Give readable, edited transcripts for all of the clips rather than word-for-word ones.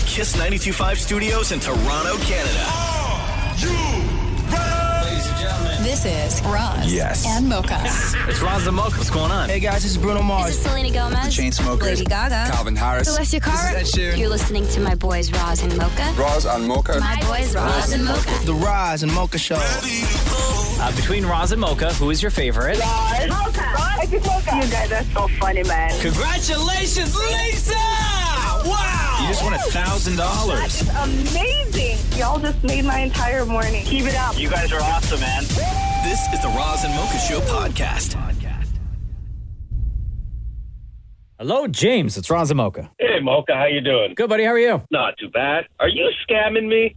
the Kiss 92.5 studios in Toronto, Canada. Are you ready? Ladies and gentlemen, this is Roz Yes. and Mocha. it's Roz and Mocha. What's going on? Hey guys, this is Bruno Mars. This is Selena Gomez. The Chainsmokers. Lady Gaga. Calvin Harris. Celestia Cara. This is Ed Sheeran. You're listening to my boys Roz and Mocha. Roz and Mocha. My boys Roz and Mocha. The Roz and Mocha Show. Between Roz and Mocha, who is your favorite? Mocha. Mocha. You guys are so funny, man. Congratulations, Lisa! Wow! You just won $1,000. That is amazing. Y'all just made my entire morning. Keep it up. You guys are awesome, man. This is the Roz and Mocha Show podcast. Hello, James. It's Roz and Mocha. Hey, Mocha, how you doing? Good, buddy. How are you? Not too bad. Are you scamming me?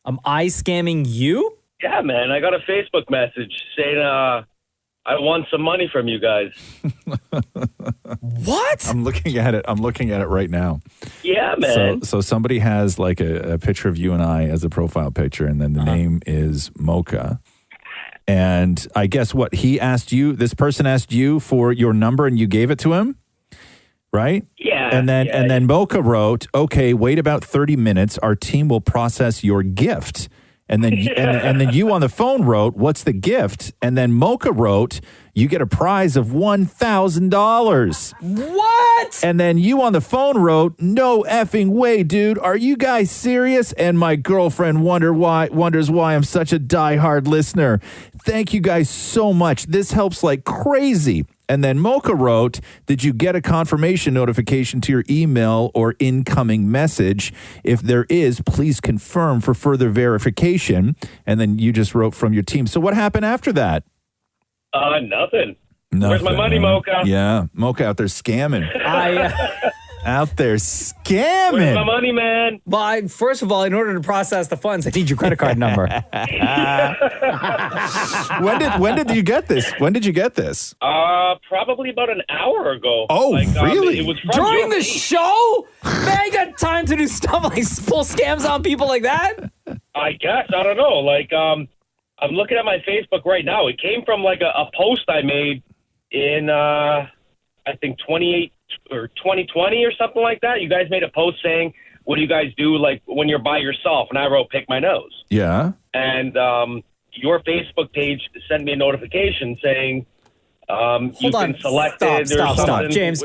Am I scamming you? Yeah, man. I got a Facebook message saying I won some money from you guys. What? I'm looking at it. I'm looking at it right now. Yeah, man. So somebody has like a picture of you and I as a profile picture, and then the name is Mocha. And I guess what he asked you, this person asked you for your number, and you gave it to him, right? Yeah. And then Mocha wrote, "Okay, wait about 30 minutes. Our team will process your gift." And then and then you on the phone wrote, "What's the gift?" And then Mocha wrote, "You get a prize of $1,000." What? And then you on the phone wrote, "No effing way, dude. Are you guys serious?" And my girlfriend wonders why I'm such a diehard listener. Thank you guys so much. This helps like crazy. And then Mocha wrote, "Did you get a confirmation notification to your email or incoming message? If there is, please confirm for further verification." And then you just wrote from your team. So what happened after that? Nothing. Where's my money, Mocha? Yeah, Mocha out there scamming. Out there scamming. Where's my money, man? Well, first of all, in order to process the funds, I need your credit card number. When did you get this? When did you get this? Probably about an hour ago. Oh, really? It was from During your the page. show? Man, I got time to do stuff like pull scams on people like that? I guess. I don't know. Like, I'm looking at my Facebook right now. It came from like a post I made in, I think 2020 or something like that. You guys made a post saying, "What do you guys do like when you're by yourself?" And I wrote, "Pick my nose." Yeah. And your Facebook page sent me a notification saying you've been selected. Stop. James.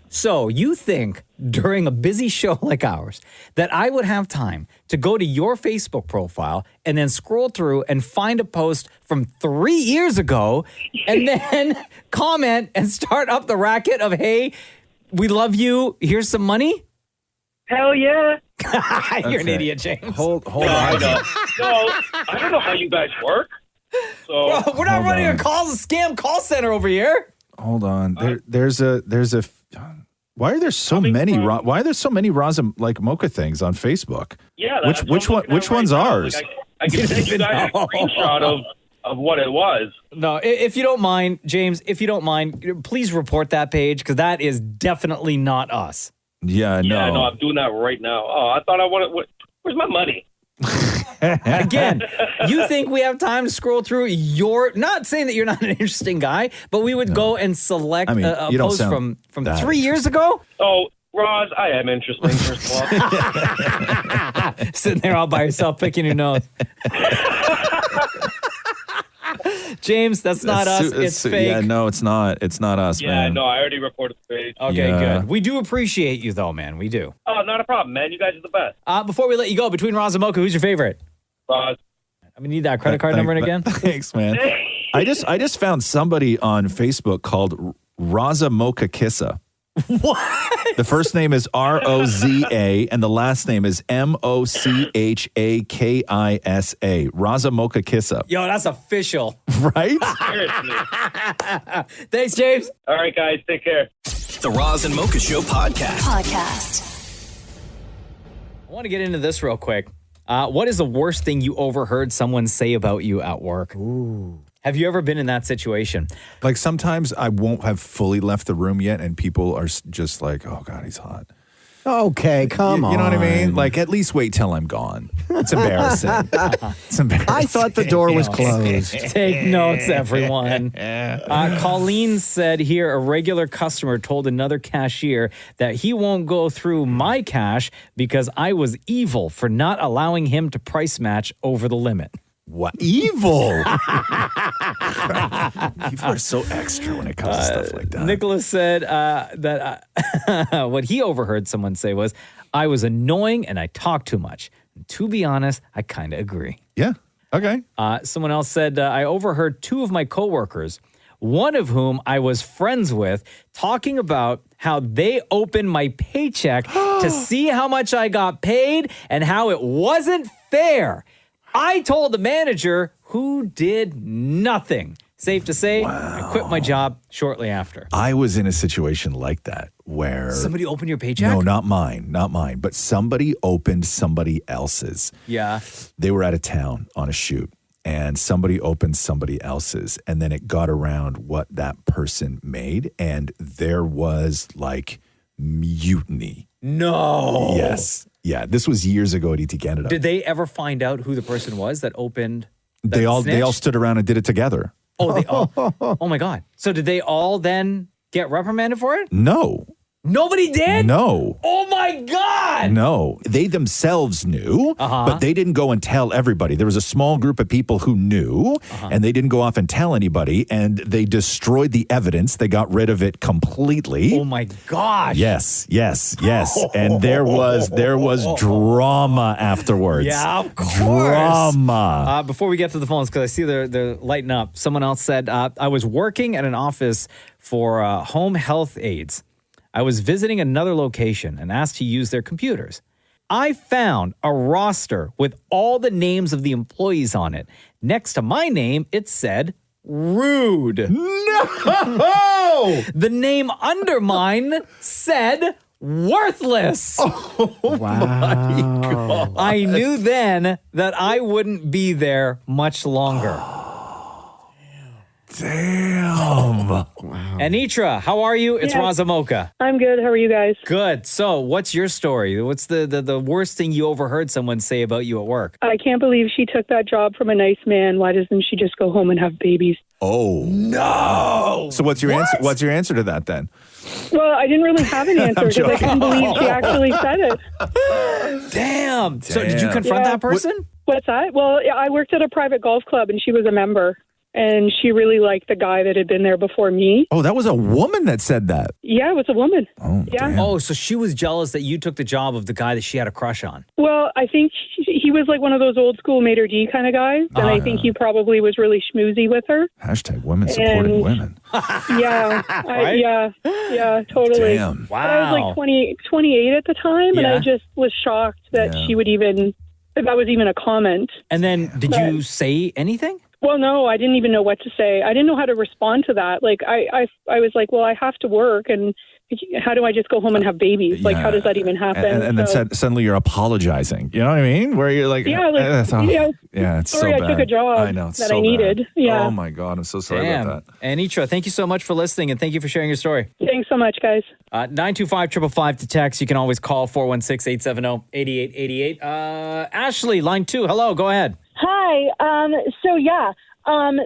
So you think during a busy show like ours that I would have time to go to your Facebook profile and then scroll through and find a post from 3 years ago and then comment and start up the racket of, "Hey, we love you. Here's some money"? Hell yeah. You're an idiot, James. Hold No, on. I don't know how you guys work. So Bro, we're not Hold running on. a scam call center over here. Hold on. There's a. Why are there so many? Why are there so many Roz and like Mocha things on Facebook? yeah, that's Which what I'm one? Which looking one's at right now. ours? Like, I can send you guys a screenshot of what it was. No, if you don't mind, James, please report that page because that is definitely not us. Yeah, no. Yeah, no, I'm doing that right now. Oh, I thought I wanted. Where's my money? Again, you think we have time to scroll through not saying that you're not an interesting guy, but we would go and select a you don't post sound from that 3 years ago? Oh, Roz, I am interesting, first of all. Sitting there all by yourself picking your nose. James, that's not us. It's fake. Yeah, no, it's not. It's not us, Yeah, man. no, I already reported the page. Okay, Yeah. good. We do appreciate you, though, man. We do. Oh, not a problem, man. You guys are the best. Before we let you go, between Roz and Mocha, who's your favorite? Roz. I'm gonna need that credit card number again. Thanks, man. I just found somebody on Facebook called Raza Mocha Kissa. What? The first name is Roza, and the last name is Mochakisa. Raza Mocha Kissa. Yo, that's official. Right? Seriously. Thanks, James. All right, guys. Take care. The Roz and Mocha Show podcast. I want to get into this real quick. What is the worst thing you overheard someone say about you at work? Ooh. Have you ever been in that situation? Like sometimes I won't have fully left the room yet, and people are just like, "Oh God, he's hot." Okay, come on. You know what I mean? Like, at least wait till I'm gone. It's embarrassing. It's embarrassing. I thought the door was closed. Take notes, everyone. Colleen said here a regular customer told another cashier that he won't go through my cash because I was evil for not allowing him to price match over the limit. What? Evil. People are so extra when it comes to stuff like that. Nicholas said that what he overheard someone say was, I was annoying and I talk too much. And to be honest, I kind of agree. Yeah. Okay. Someone else said, I overheard two of my coworkers, one of whom I was friends with, talking about how they opened my paycheck to see how much I got paid and how it wasn't fair. I told the manager, who did nothing. Safe to say, I quit my job shortly after. I was in a situation like that where... Somebody opened your paycheck? No, not mine. But somebody opened somebody else's. Yeah. They were out of town on a shoot, and somebody opened somebody else's, and then it got around what that person made, and there was like mutiny. No. Yes. Yeah, this was years ago at ET Canada. Did they ever find out who the person was that opened? They all stood around and did it together. Oh, they all. Oh my God. So did they all then get reprimanded for it? No. Nobody did? No. Oh my God. No. They themselves knew, but they didn't go and tell everybody. There was a small group of people who knew, and they didn't go off and tell anybody, and they destroyed the evidence. They got rid of it completely. Oh my gosh. Yes. And there was drama afterwards. Yeah, of course. Drama. Before we get to the phones, because I see they're lighting up, someone else said, I was working at an office for home health aides. I was visiting another location and asked to use their computers. I found a roster with all the names of the employees on it. Next to my name, it said rude. No! The name under mine said worthless. Wow. My God. I knew then that I wouldn't be there much longer. Damn. Wow. Anitra, how are you? It's Razamoka. I'm good. How are you guys? Good. So, what's your story? What's the worst thing you overheard someone say about you at work? I can't believe she took that job from a nice man. Why doesn't she just go home and have babies? Oh. No. So what's your answer? What's your answer to that then? Well, I didn't really have an answer because I couldn't believe she actually said it. Damn. So did you confront that person? What's that? Well, I worked at a private golf club and she was a member. And she really liked the guy that had been there before me. Oh, that was a woman that said that. Yeah, it was a woman. Oh, yeah. damn. Oh, so she was jealous that you took the job of the guy that she had a crush on. Well, I think he was like one of those old school maitre d' kind of guys. And I think he probably was really schmoozy with her. Hashtag women supporting women. Yeah. Right? Yeah, totally. Damn. Wow. But I was like 28 at the time. And I just was shocked that she would even, if that was even a comment. And then did you say anything? Well, no, I didn't even know what to say. I didn't know how to respond to that. Like, I was like, well, I have to work, and how do I just go home and have babies? Like, how does that even happen? And then suddenly you're apologizing. You know what I mean? Where you're like, yeah, it's sorry, so bad. I took a job I know, that I needed. Bad. Yeah. Oh my God, I'm so sorry about that. Anitra, thank you so much for listening, and thank you for sharing your story. Thanks so much, guys. 925-555 to text. You can always call 416-870-8888. Ashley, line 2. Hello, go ahead. Hi.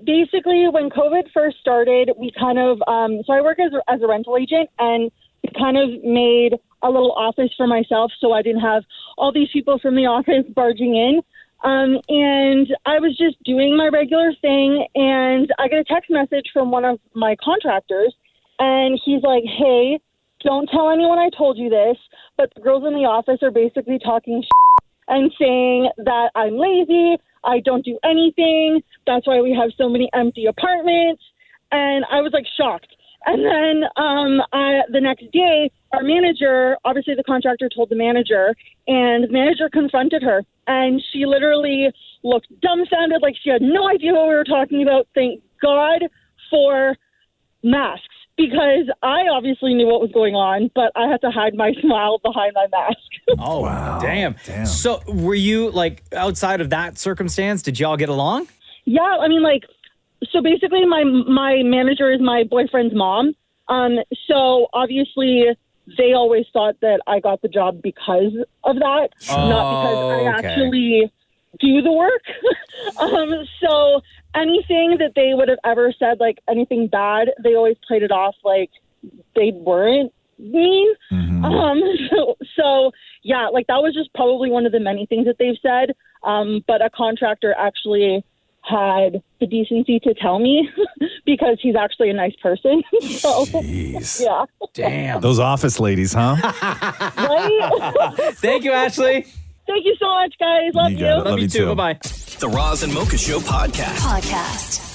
Basically, when COVID first started, we kind of, so I work as a rental agent, and we kind of made a little office for myself so I didn't have all these people from the office barging in. And I was just doing my regular thing, and I get a text message from one of my contractors, and he's like, hey, don't tell anyone I told you this, but the girls in the office are basically talking and saying that I'm lazy, I don't do anything, that's why we have so many empty apartments. And I was like shocked. And then the next day, our manager, obviously the contractor told the manager, and the manager confronted her. And she literally looked dumbfounded, like she had no idea what we were talking about. Thank God for masks, because I obviously knew what was going on, but I had to hide my smile behind my mask. Oh, wow. Damn. So were you, like, outside of that circumstance, did y'all get along? Yeah, I mean, like, so basically my manager is my boyfriend's mom. So obviously they always thought that I got the job because of that, not because I actually do the work. So anything that they would have ever said, like anything bad, they always played it off like they weren't mean. So yeah, like that was just probably one of the many things that they've said. But a contractor actually had the decency to tell me because he's actually a nice person. So, jeez. Yeah. Damn. Those office ladies, huh? Right? Thank you, Ashley. Thank you so much, guys. Love you. Love you too. Bye-bye. The Roz and Mocha Show Podcast.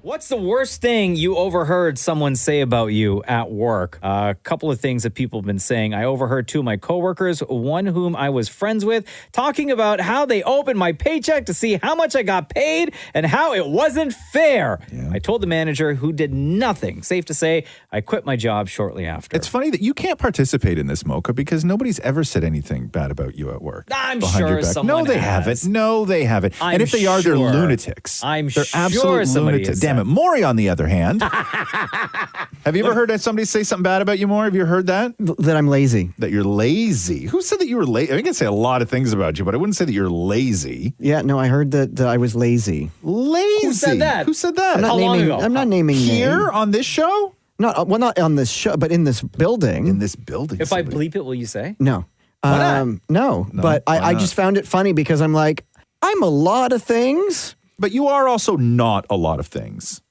What's the worst thing you overheard someone say about you at work? A couple of things that people have been saying. I overheard two of my coworkers, one whom I was friends with, talking about how they opened my paycheck to see how much I got paid and how it wasn't fair. I told the manager, who did nothing. Safe to say, I quit my job shortly after. It's funny that you can't participate in this, Mocha, because nobody's ever said anything bad about you at work. I'm behind your sure back. someone No, they has. haven't. No, they haven't. I'm And if they are, they're sure. lunatics. They're sure absolute somebody lunatics. has Damn said. it. Maurie, on the other hand. Have you ever heard somebody say something bad about you, Maurie? Have you heard that? That I'm lazy. That you're lazy. Who said that you were lazy? I can say a lot of things about you, but I wouldn't say that you're lazy. Yeah, no, I heard that I was lazy. Lazy? Who said that? Who said that? How long ago? I'm not naming Here names. on this show? Not on this show, but in this building. In this building. If I bleep it, will you say? No. Why not? No, but I just found it funny because I'm like, I'm a lot of things. But you are also not a lot of things.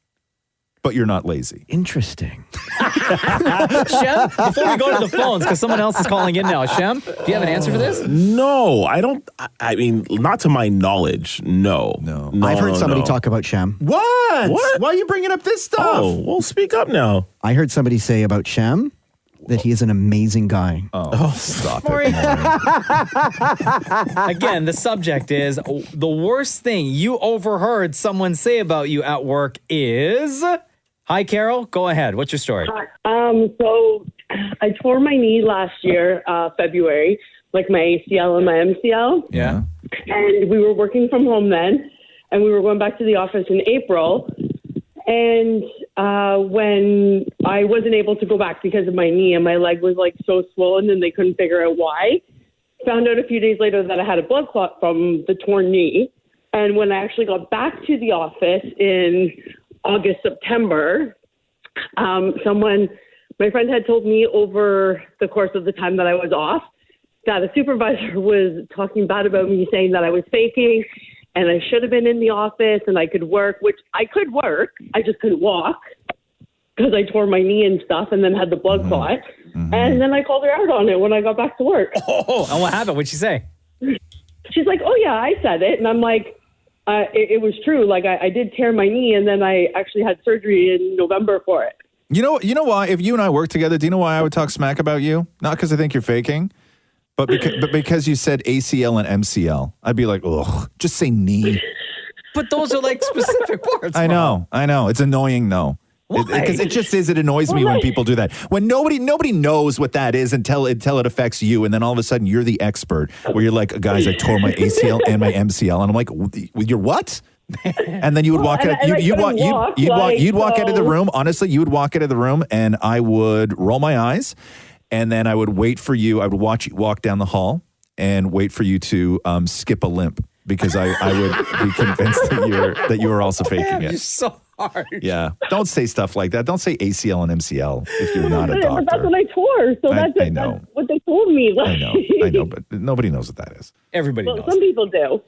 But you're not lazy. Interesting. Shem, before we go to the phones, because someone else is calling in now. Shem, do you have an answer for this? No, I don't. I mean, not to my knowledge. No. I've heard somebody talk about Shem. What? What? Why are you bringing up this stuff? Oh, well, speak up now. I heard somebody say about Shem that he is an amazing guy. Oh, stop Maury. it. Maury. Again, the subject is the worst thing you overheard someone say about you at work is... Hi, Carol. Go ahead. What's your story? So I tore my knee last year, February, like my ACL and my MCL. Yeah. And we were working from home then, and we were going back to the office in April. And when I wasn't able to go back because of my knee and my leg was like so swollen and they couldn't figure out why, found out a few days later that I had a blood clot from the torn knee. And when I actually got back to the office in August, September, my friend had told me over the course of the time that I was off that a supervisor was talking bad about me, saying that I was faking and I should have been in the office and I could work, which I could work. I just couldn't walk because I tore my knee and stuff and then had the blood clot. And then I called her out on it when I got back to work. Oh, and what happened? What'd she say? She's like, oh, yeah, I said it. And I'm like, it was true. Like, I did tear my knee, and then I actually had surgery in November for it. You know why? If you and I work together, do you know why I would talk smack about you? Not because I think you're faking, but because you said ACL and MCL. I'd be like, ugh, just say knee. But those are like specific parts. I know. It's annoying, though. Because it just is. It annoys me when people do that. When nobody knows what that is until it affects you, and then all of a sudden you're the expert. Where you're like, guys, I tore my ACL and my MCL, and I'm like, you're what? And then you would walk out. You'd walk out of the room. Honestly, you would walk out of the room, and I would roll my eyes, and then I would wait for you. I would watch you walk down the hall and wait for you to skip a limp because I would be convinced that you were also faking it. You're so hard. Yeah. Don't say stuff like that. Don't say ACL and MCL if you're not a doctor. But that's what I tore. So that's what they told me. I know, but nobody knows what that is. Everybody knows. Some people do.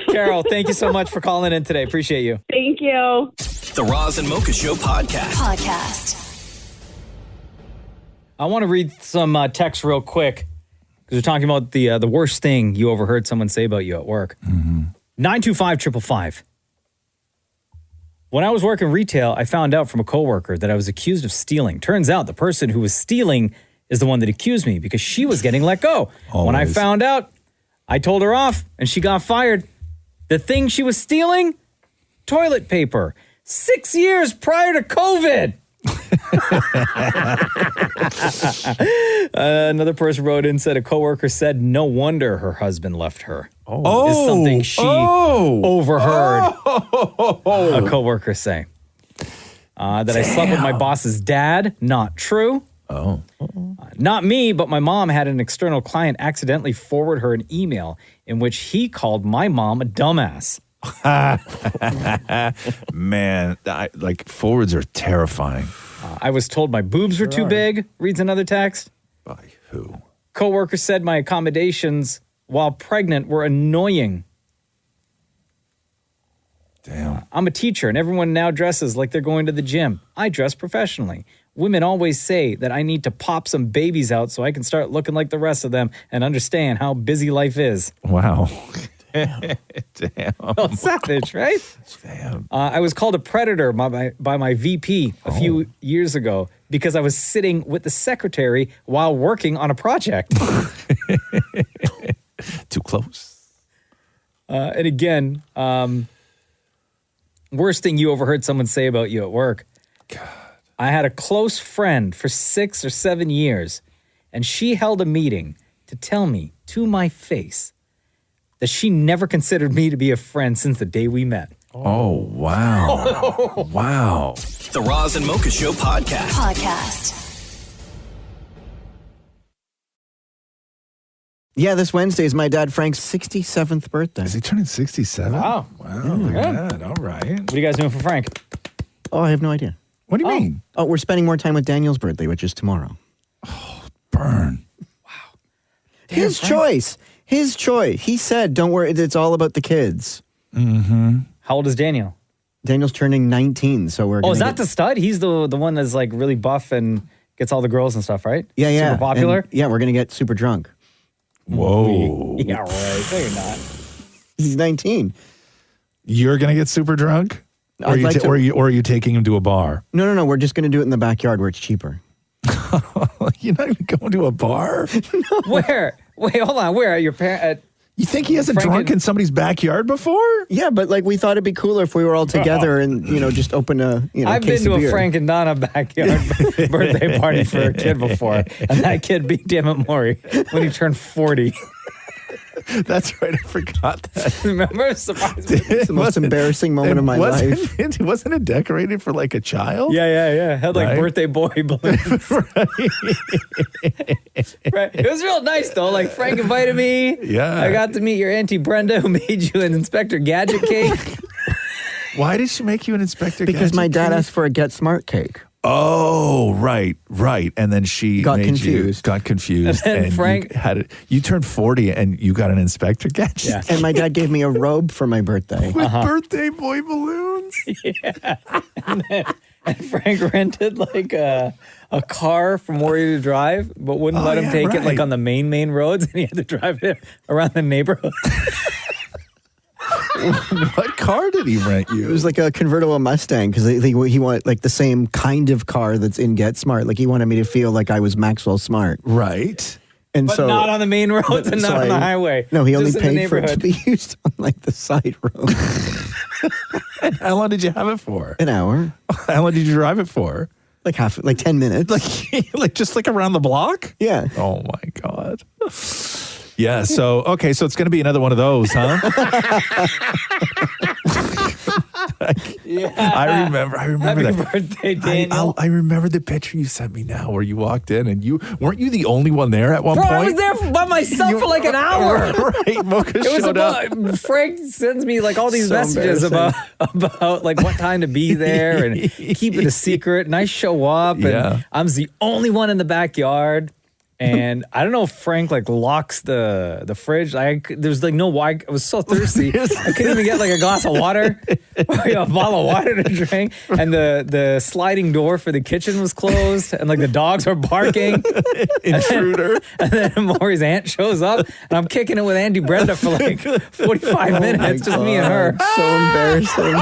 Carol, thank you so much for calling in today. Appreciate you. Thank you. The Roz and Mocha Show podcast. I want to read some text real quick because we're talking about the worst thing you overheard someone say about you at work. 925-555. When I was working retail, I found out from a coworker that I was accused of stealing. Turns out the person who was stealing is the one that accused me because she was getting let go. Always. When I found out, I told her off and she got fired. The thing she was stealing? Toilet paper. 6 years prior to COVID. Another person wrote in and said a coworker said no wonder her husband left her. Is something she overheard a coworker say. That I slept with my boss's dad, not true. Oh. Not me, but my mom had an external client accidentally forward her an email in which he called my mom a dumbass. Man, forwards are terrifying. I was told my boobs were too big, reads another text. By who? Coworker said my accommodations while pregnant were annoying. Damn. I'm a teacher and everyone now dresses like they're going to the gym. I dress professionally. Women always say that I need to pop some babies out so I can start looking like the rest of them and understand how busy life is. Wow. Damn. Well, savage, right? Damn. I was called a predator by my VP a few years ago because I was sitting with the secretary while working on a project. Too close. And again, worst thing you overheard someone say about you at work. God. I had a close friend for 6 or 7 years, and she held a meeting to tell me to my face that she never considered me to be a friend since the day we met. Oh, wow. Wow. The Roz and Mocha Show podcast. Yeah, this Wednesday is my dad Frank's 67th birthday. Is he turning 67? Wow. Look at that. All right. What are you guys doing for Frank? Oh, I have no idea. What do you mean? Oh, we're spending more time with Daniel's birthday, which is tomorrow. Oh, burn. Wow. His choice. His choice. He said, don't worry, it's all about the kids. Mm-hmm. How old is Daniel? Daniel's turning 19, so we're Oh, is that the stud? He's the one that's like really buff and gets all the girls and stuff, right? Yeah. Super popular? And, yeah, we're going to get super drunk. Whoa. Yeah, right. No, you're not. He's 19. You're going to get super drunk? Or are you taking him to a bar? No. We're just going to do it in the backyard where it's cheaper. You're not even going to a bar? No. Where? Wait, hold on. Where are your parents? You think he hasn't drunk in somebody's backyard before? Yeah, but we thought it'd be cooler if we were all together and, just open a, I've been to a Frank and Donna backyard birthday party for a kid before. And that kid beat him at Maurie when he turned 40. That's right. I forgot that. Remember? Surprise me. It's the most embarrassing moment of my life. Wasn't it decorated for like a child? Yeah. Had like birthday boy balloons. Right. It was real nice though. Like Frank invited me. Yeah. I got to meet your Auntie Brenda who made you an Inspector Gadget cake. Why did she make you an Inspector Gadget Because my dad cake? asked for a Get Smart cake. Oh, right. And then she got confused. And then Frank you turned 40 and you got an Inspector Gadget. Yeah. And my dad gave me a robe for my birthday. With birthday boy balloons. Yeah. And Frank rented like a car for Maurie to drive, but wouldn't let him take it like on the main roads, and he had to drive it around the neighborhood. What car did he rent you? It was like a convertible Mustang because he wanted like the same kind of car that's in Get Smart. Like he wanted me to feel like I was Maxwell Smart. Right. And But so not on the main roads and not on the highway. No, he only Just in the paid for it to neighborhood. be used on like the side road. How long did you have it for? An hour. How long did you drive it for? Like 10 minutes. Like just like around the block? Yeah. Oh my God. Yeah, so it's going to be another one of those, huh? Yeah. I remember Happy that. birthday, Daniel. I remember the picture you sent me now where you walked in and weren't you the only one there at one Bro, point? I was there by myself for like an hour. Right, Mocha showed up. Frank sends me like all these So messages about like what time to be there and keep it a secret. And I show up and I'm the only one in the backyard. And I don't know if Frank like locks the fridge. There's like no water. I was so thirsty. I couldn't even get like a glass of water or a bottle of water to drink. And the sliding door for the kitchen was closed. And like the dogs are barking. Intruder. And then Maurie's aunt shows up. And I'm kicking it with Auntie Brenda for like 45 minutes. Just me and her. So embarrassing.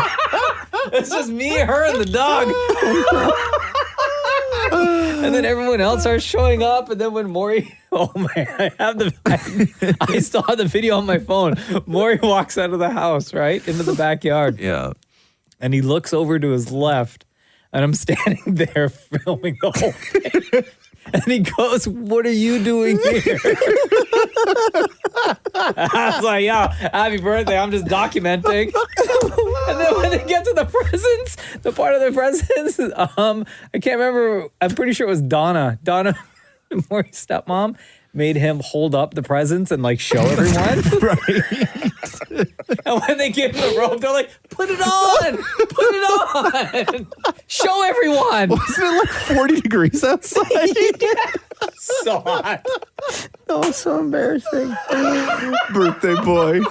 It's just me, her, and the dog. And then everyone else starts showing up. And then when Maurie, I still have the video on my phone. Maurie walks out of the house, right? Into the backyard. Yeah. And he looks over to his left. And I'm standing there filming the whole thing. And he goes, "What are you doing here?" I was like, "Yo, happy birthday. I'm just documenting." And then when they get to the presents, the part of the presents, I can't remember. I'm pretty sure it was Donna. Donna, Maurie's stepmom, made him hold up the presents and like show everyone. Right. And when they gave him the robe, they're like, put it on, show everyone. Wasn't it like 40 degrees outside? So hot. Oh, so embarrassing. Birthday boy.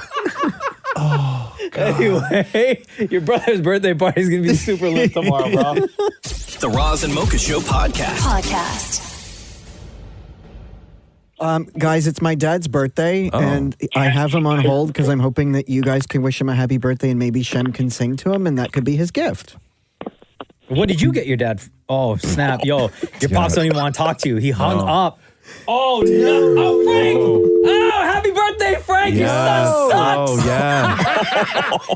Oh, God. Anyway, your brother's birthday party is going to be super lit tomorrow, bro. The Roz and Mocha Show podcast. Guys, it's my dad's birthday, and I have him on hold because I'm hoping that you guys can wish him a happy birthday, and maybe Shem can sing to him, and that could be his gift. What did you get your dad? Oh, snap. Yo, your pops don't even want to talk to you. He hung up. Oh, no. Oh, Frank. Oh, happy birthday, Frank. Your son sucks. Oh, yeah.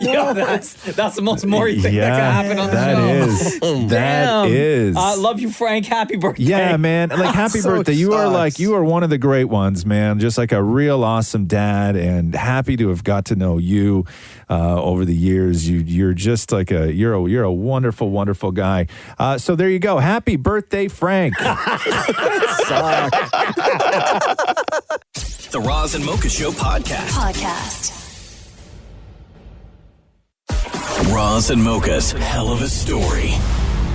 Yo, that's the most Maurie thing that can happen on the show. That is. I love you, Frank. Happy birthday. Yeah, man. Like, happy So birthday. You are one of the great ones, man. Just like a real awesome dad, and happy to have got to know you over the years. You're just like you're a wonderful, wonderful guy. So there you go. Happy birthday, Frank. The Roz and Mocha Show podcast. Roz and Mocha's Hell of a Story.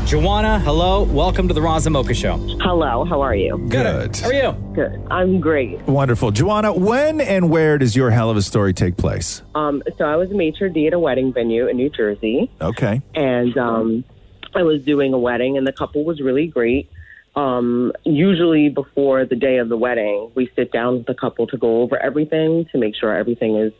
Joanna, hello. Welcome to the Roz and Mocha Show. Hello, how are you? Good. How are you? Good. I'm great. Wonderful. Joanna, when and where does your Hell of a Story take place? So I was a maitre d' at a wedding venue in New Jersey. Okay. And I was doing a wedding, and the couple was really great. Usually before the day of the wedding, we sit down with the couple to go over everything to make sure everything is,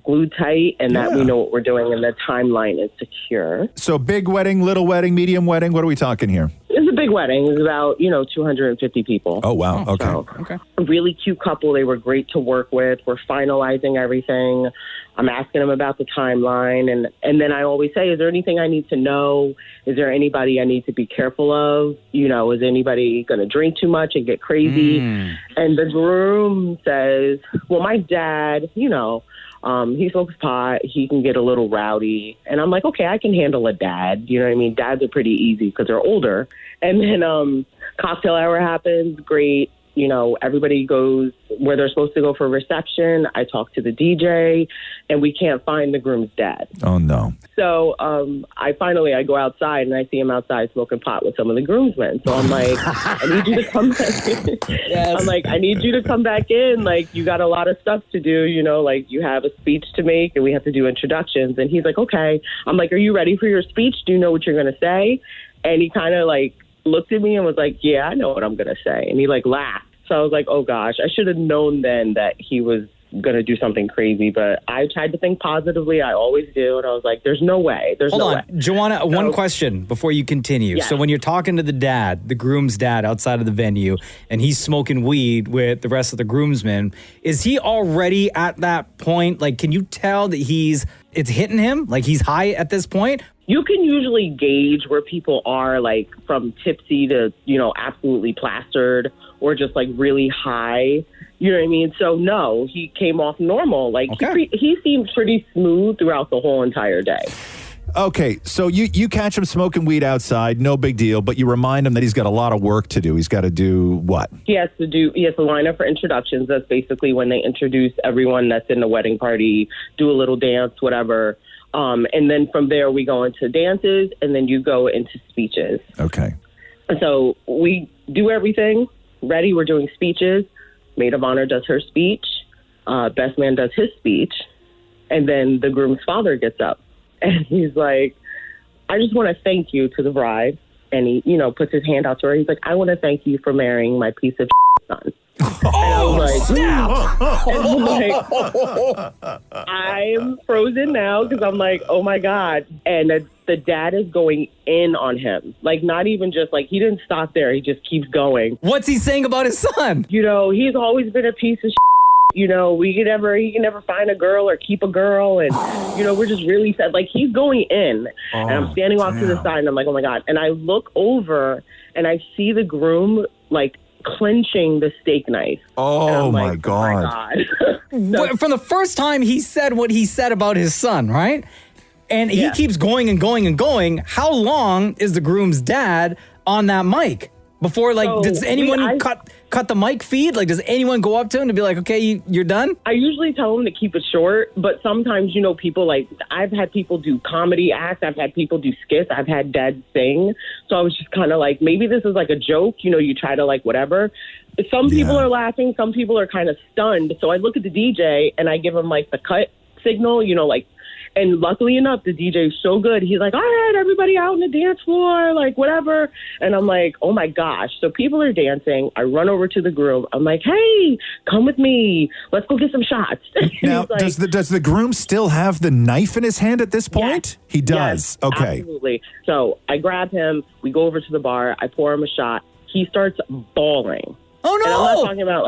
glued tight and that we know what we're doing and the timeline is secure. So big wedding, little wedding, medium wedding, what are we talking here? It's a big wedding. It's about, 250 people. Oh, wow. Okay. So, Okay. a really cute couple. They were great to work with. We're finalizing everything. I'm asking them about the timeline. And then I always say, is there anything I need to know? Is there anybody I need to be careful of? Is anybody going to drink too much and get crazy? And the groom says, well, my dad, he smokes pot. He can get a little rowdy. And I'm like, okay, I can handle a dad. You know what I mean? Dads are pretty easy because they're older. And then cocktail hour happens. Great. Everybody goes where they're supposed to go for reception. I talk to the DJ, and we can't find the groom's dad. Oh, no. So I go outside, and I see him outside smoking pot with some of the groomsmen. So I'm like, I need you to come back in. Yes. I'm like, I need you to come back in. Like, you got a lot of stuff to do, like you have a speech to make, and we have to do introductions. And he's like, okay. I'm like, are you ready for your speech? Do you know what you're going to say? And he kind of looked at me and was like, yeah, I know what I'm going to say. And he laughed. So I was like, oh gosh, I should have known then that he was going to do something crazy. But I tried to think positively. I always do. And I was like, there's no way. Hold on. Joanna, one question before you continue. Yes. So when you're talking to the dad, the groom's dad outside of the venue, and he's smoking weed with the rest of the groomsmen, is he already at that point? Can you tell that it's hitting him? He's high at this point? You can usually gauge where people are, from tipsy to, absolutely plastered or just, really high. You know what I mean? So, no, he came off normal. Okay. He seemed pretty smooth throughout the whole entire day. Okay, so you catch him smoking weed outside, no big deal, but you remind him that he's got a lot of work to do. He's got to do what? He has to line up for introductions. That's basically when they introduce everyone that's in the wedding party, do a little dance, whatever. And then from there, we go into dances, and then you go into speeches. Okay. So we do everything. Ready, we're doing speeches. Maid of honor does her speech. Best man does his speech. And then the groom's father gets up. And he's like, I just want to thank you to the bride. And he, puts his hand out to her. He's like, I want to thank you for marrying my piece of son. I'm frozen now because I'm like, oh my God. And the dad is going in on him. Not even just he didn't stop there. He just keeps going. What's he saying about his son? He's always been a piece of he can never find a girl or keep a girl. And, we're just really sad. He's going in. And I'm standing off to the side and I'm like, oh my God. And I look over and I see the groom clenching the steak knife. Oh my God. So, from the first time he said what he said about his son, right? And he keeps going and going and going. How long is the groom's dad on that mic? Before, does anyone cut the mic feed? Like, does anyone go up to him to be like, okay, you're done? I usually tell him to keep it short, but sometimes, people I've had people do comedy acts. I've had people do skits. I've had dads sing. So I was just kind of like, maybe this is like a joke. You try to whatever. Some people are laughing. Some people are kind of stunned. So I look at the DJ and I give him the cut signal, and luckily enough, the DJ is so good. He's like, all right, everybody out on the dance floor, whatever. And I'm like, oh, my gosh. So people are dancing. I run over to the groom. I'm like, hey, come with me. Let's go get some shots. Now, does the groom still have the knife in his hand at this point? Yes. He does. Yes, okay. Absolutely. So I grab him. We go over to the bar. I pour him a shot. He starts bawling. Oh, no. And I'm not talking about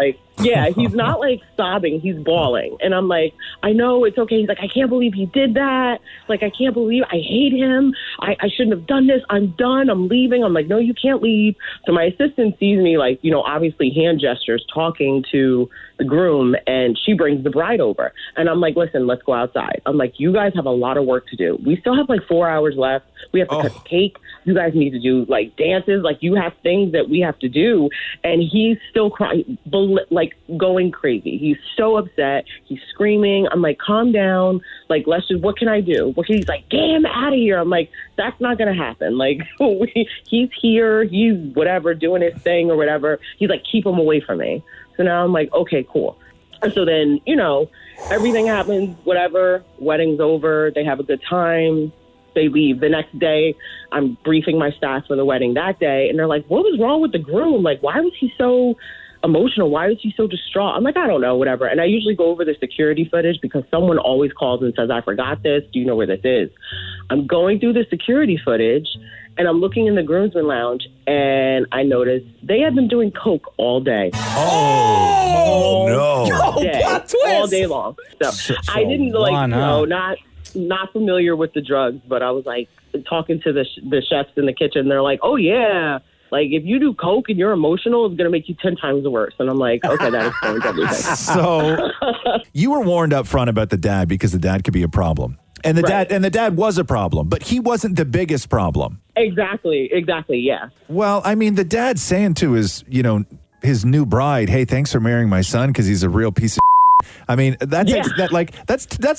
he's not sobbing. He's bawling. And I'm like, I know, it's okay. He's like, I can't believe he did that. I can't believe I hate him. I shouldn't have done this. I'm done. I'm leaving. I'm like, no, you can't leave. So my assistant sees me obviously hand gestures talking to the groom, and she brings the bride over. And I'm like, listen, let's go outside. I'm like, you guys have a lot of work to do. We still have 4 hours left. We have to cut the cake. You guys need to do dances. You have things that we have to do. And he's still crying, going crazy. He's so upset. He's screaming. I'm like, calm down. Let's just, what can I do? He's like, get him out of here. I'm like, that's not going to happen. He's here. He's whatever, doing his thing or whatever. He's like, keep him away from me. So now I'm like, okay, cool. And so then, everything happens, whatever. Wedding's over. They have a good time. They leave. The next day, I'm briefing my staff for the wedding that day. And they're like, what was wrong with the groom? Why was he so emotional? Why was he so distraught? I'm like, I don't know, whatever. And I usually go over the security footage because someone always calls and says, I forgot this. Do you know where this is? I'm going through the security footage, and I'm looking in the groomsmen lounge, and I noticed they had been doing coke all day. Oh, no. All day long. So I didn't not familiar with the drugs, but I was talking to the chefs in the kitchen. They're like, oh yeah, if you do coke and you're emotional, it's gonna make you 10 times worse. And I'm like, okay, that explains everything. So you were warned up front about the dad because the dad could be a problem, and the dad was a problem, but he wasn't the biggest problem. Exactly, yeah. Well, I mean, the dad saying to his new bride, hey, thanks for marrying my son because he's a real piece of I mean, that's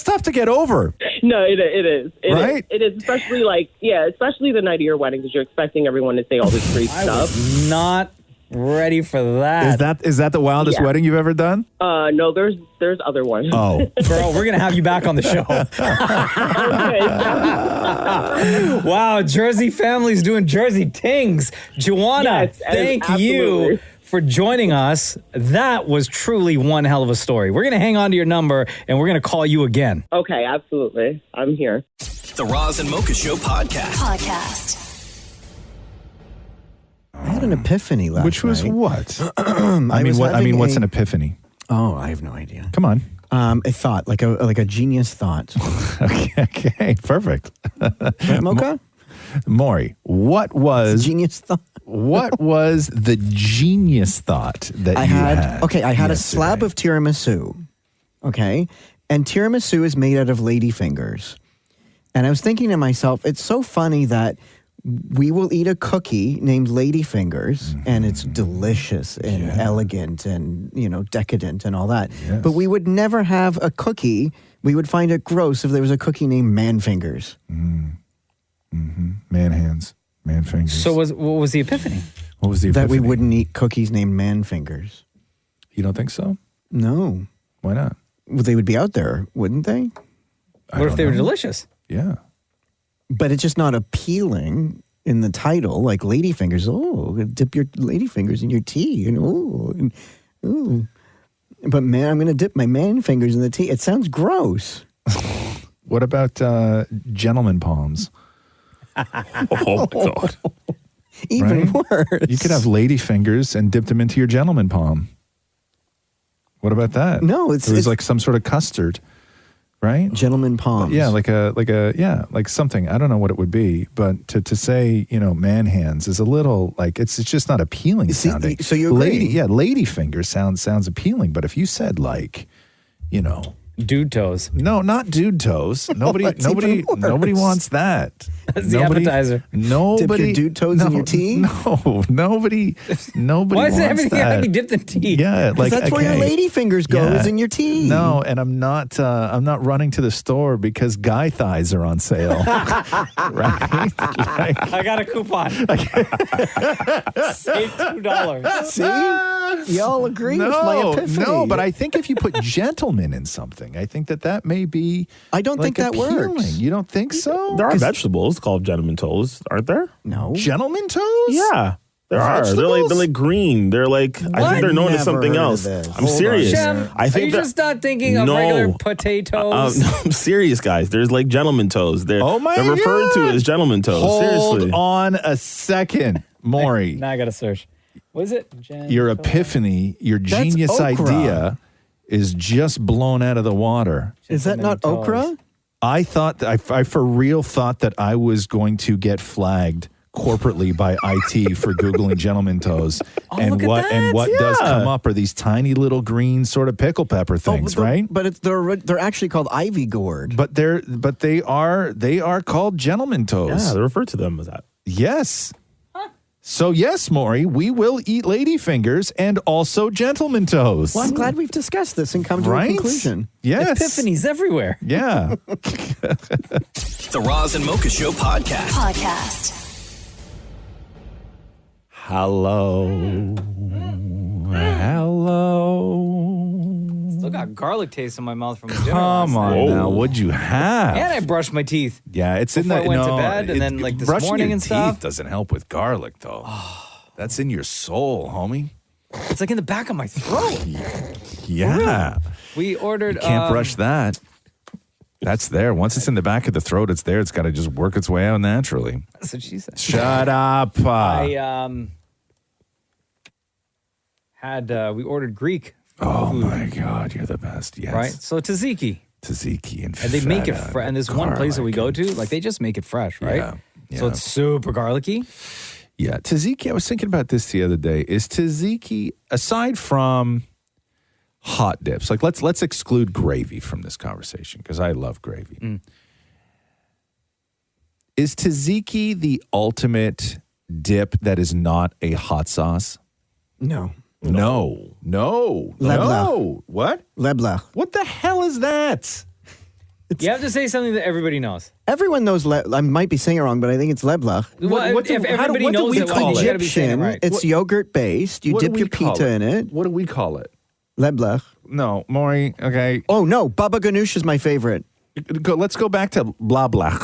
tough to get over. No, it is. Right? It is, especially especially the night of your wedding, because you're expecting everyone to say all this crazy stuff. I was not ready for that. Is that the wildest wedding you've ever done? No, there's other ones. Oh. Girl, we're going to have you back on the show. Wow, Jersey family's doing Jersey tings. Joanna, thank you for joining us. That was truly one hell of a story. We're going to hang on to your number, and we're going to call you again. Okay, absolutely. I'm here. The Roz and Mocha Show podcast. I had an epiphany last night. Which was what? What's an epiphany? Oh, I have no idea. Come on. A thought, like a genius thought. Okay, perfect. Right, Mocha? Maurie, what was genius thought? What was the genius thought that you had? Okay, I had a slab of tiramisu. Okay, and tiramisu is made out of ladyfingers. And I was thinking to myself, it's so funny that we will eat a cookie named ladyfingers, and it's delicious and elegant and, decadent and all that. Yes. But we would never have a cookie. We would find it gross if there was a cookie named manfingers. Man hands, man fingers. So what was the epiphany? What was the epiphany? That we wouldn't eat cookies named man fingers. You don't think so? No. Why not? Well, they would be out there, wouldn't they? What if they were delicious? Yeah. But it's just not appealing in the title, like ladyfingers. Oh, dip your ladyfingers in your tea. Ooh. But man, I'm going to dip my man fingers in the tea. It sounds gross. What about gentleman palms? Oh, my God. Even worse. You could have lady fingers and dip them into your gentleman palm. What about that? No, it was like some sort of custard, right? Gentleman palms. Yeah, like something. I don't know what it would be, but to say, man hands is a little it's just not appealing sounding. So you agree? Lady fingers sounds appealing, but if you said Dude toes. No, not dude toes. Nobody wants that. That's the appetizer. Nobody. Dip your dude toes in your tea? No, nobody. Why is wants everything that. gotta be dipped in tea? Yeah, like that's where your lady fingers go is in your tea. No, and I'm not running to the store because guy thighs are on sale. Right? I got a coupon. Save $2. See? Y'all agree with my epiphany. No, but I think if you put gentleman in something, I think that may be. I don't think that appealing. works. You don't think so? There are vegetables called gentleman toes, aren't there? No. Gentleman toes? Yeah. There are. They're like green. They're like, I think they're known as something else. I'm serious. Shem, I think are you just not thinking of regular potatoes? No, I'm serious, guys. There's like gentleman toes. They're referred to as gentleman toes. Hold Seriously. on a second, Maury. Now I got to search. What is it? Your epiphany, your genius okra. idea is just blown out of the water. Is that not okra? I thought, I for real thought that I was going to get flagged corporately by IT for Googling gentleman toes. And what does come up are these tiny little green sort of pickle pepper things, right? But they're actually called ivy gourd. But they are called gentleman toes. Yeah, they refer to them as that. Yes. So yes, Maury, we will eat lady fingers and also gentleman toes. Well, I'm glad we've discussed this and come to a conclusion. Yes. Epiphanies everywhere. Yeah. The Roz and Mocha Show podcast. Hello. Still got garlic taste in my mouth from the dinner. Come last on night. now. What'd you have? And I brushed my teeth. Yeah, it's in before that. I went to bed, and then like this brushing morning your and stuff. teeth doesn't help with garlic though. That's in your soul, homie. It's like in the back of my throat. Yeah. We ordered. You can't brush that. That's there. Once it's in the back of the throat, it's there. It's got to just work its way out naturally. That's what she said. Shut up. I we ordered Greek. Oh my God, you're the best. Yes. Right. So tzatziki. Tzatziki and they make it feta fresh. And there's one place that we go to, like they just make it fresh, right? Yeah. So it's super garlicky. Yeah, tzatziki. I was thinking about this the other day. Is tzatziki, aside from hot dips, like let's exclude gravy from this conversation because I love gravy. Is tzatziki the ultimate dip that is not a hot sauce? No. No. Leblach. What? Leblach. What the hell is that? You have to say something that everybody knows. Everyone knows. I might be saying it wrong, but I think it's leblach. Well, if everybody knows it, well, you gotta be saying it Egyptian. right. It's yogurt based. You What do dip we your call pita it? in it. What do we call it? Leblach. No, Maury. Okay. Oh no, baba ganoush is my favorite. Let's go back to blah blah.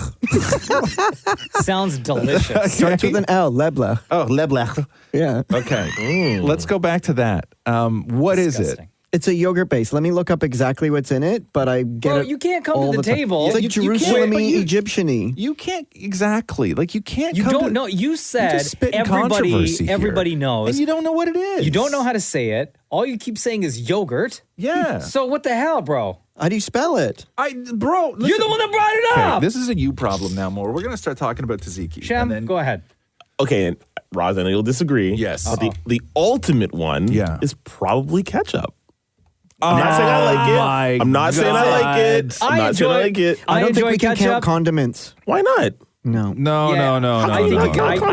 Sounds delicious. Starts with an L. Leblach. Oh, leblach. Yeah. Okay. Let's go back to that. What is it? It's a yogurt base. Let me look up exactly what's in it, but I get Bro, it. you can't come all to the time. table. It's like You Jerusalem-y, can't- Egyptian-y. You can't exactly. Like you can't. You come don't to, know. You said just spitting controversy everybody here. knows. And you don't know what it is. You don't know how to say it. All you keep saying is yogurt. Yeah. So what the hell, bro? How do you spell it? Bro, listen. You're the one that brought it up. This is a you problem now, more. We're gonna start talking about tzatziki. Shem, go ahead. Okay, and Roz, I know you'll disagree. Yes. But the ultimate one is probably ketchup. I'm not saying I like it. I'm not saying I like it. I'm not saying I like it. I don't think we can ketchup. count condiments. Why not? No. No. I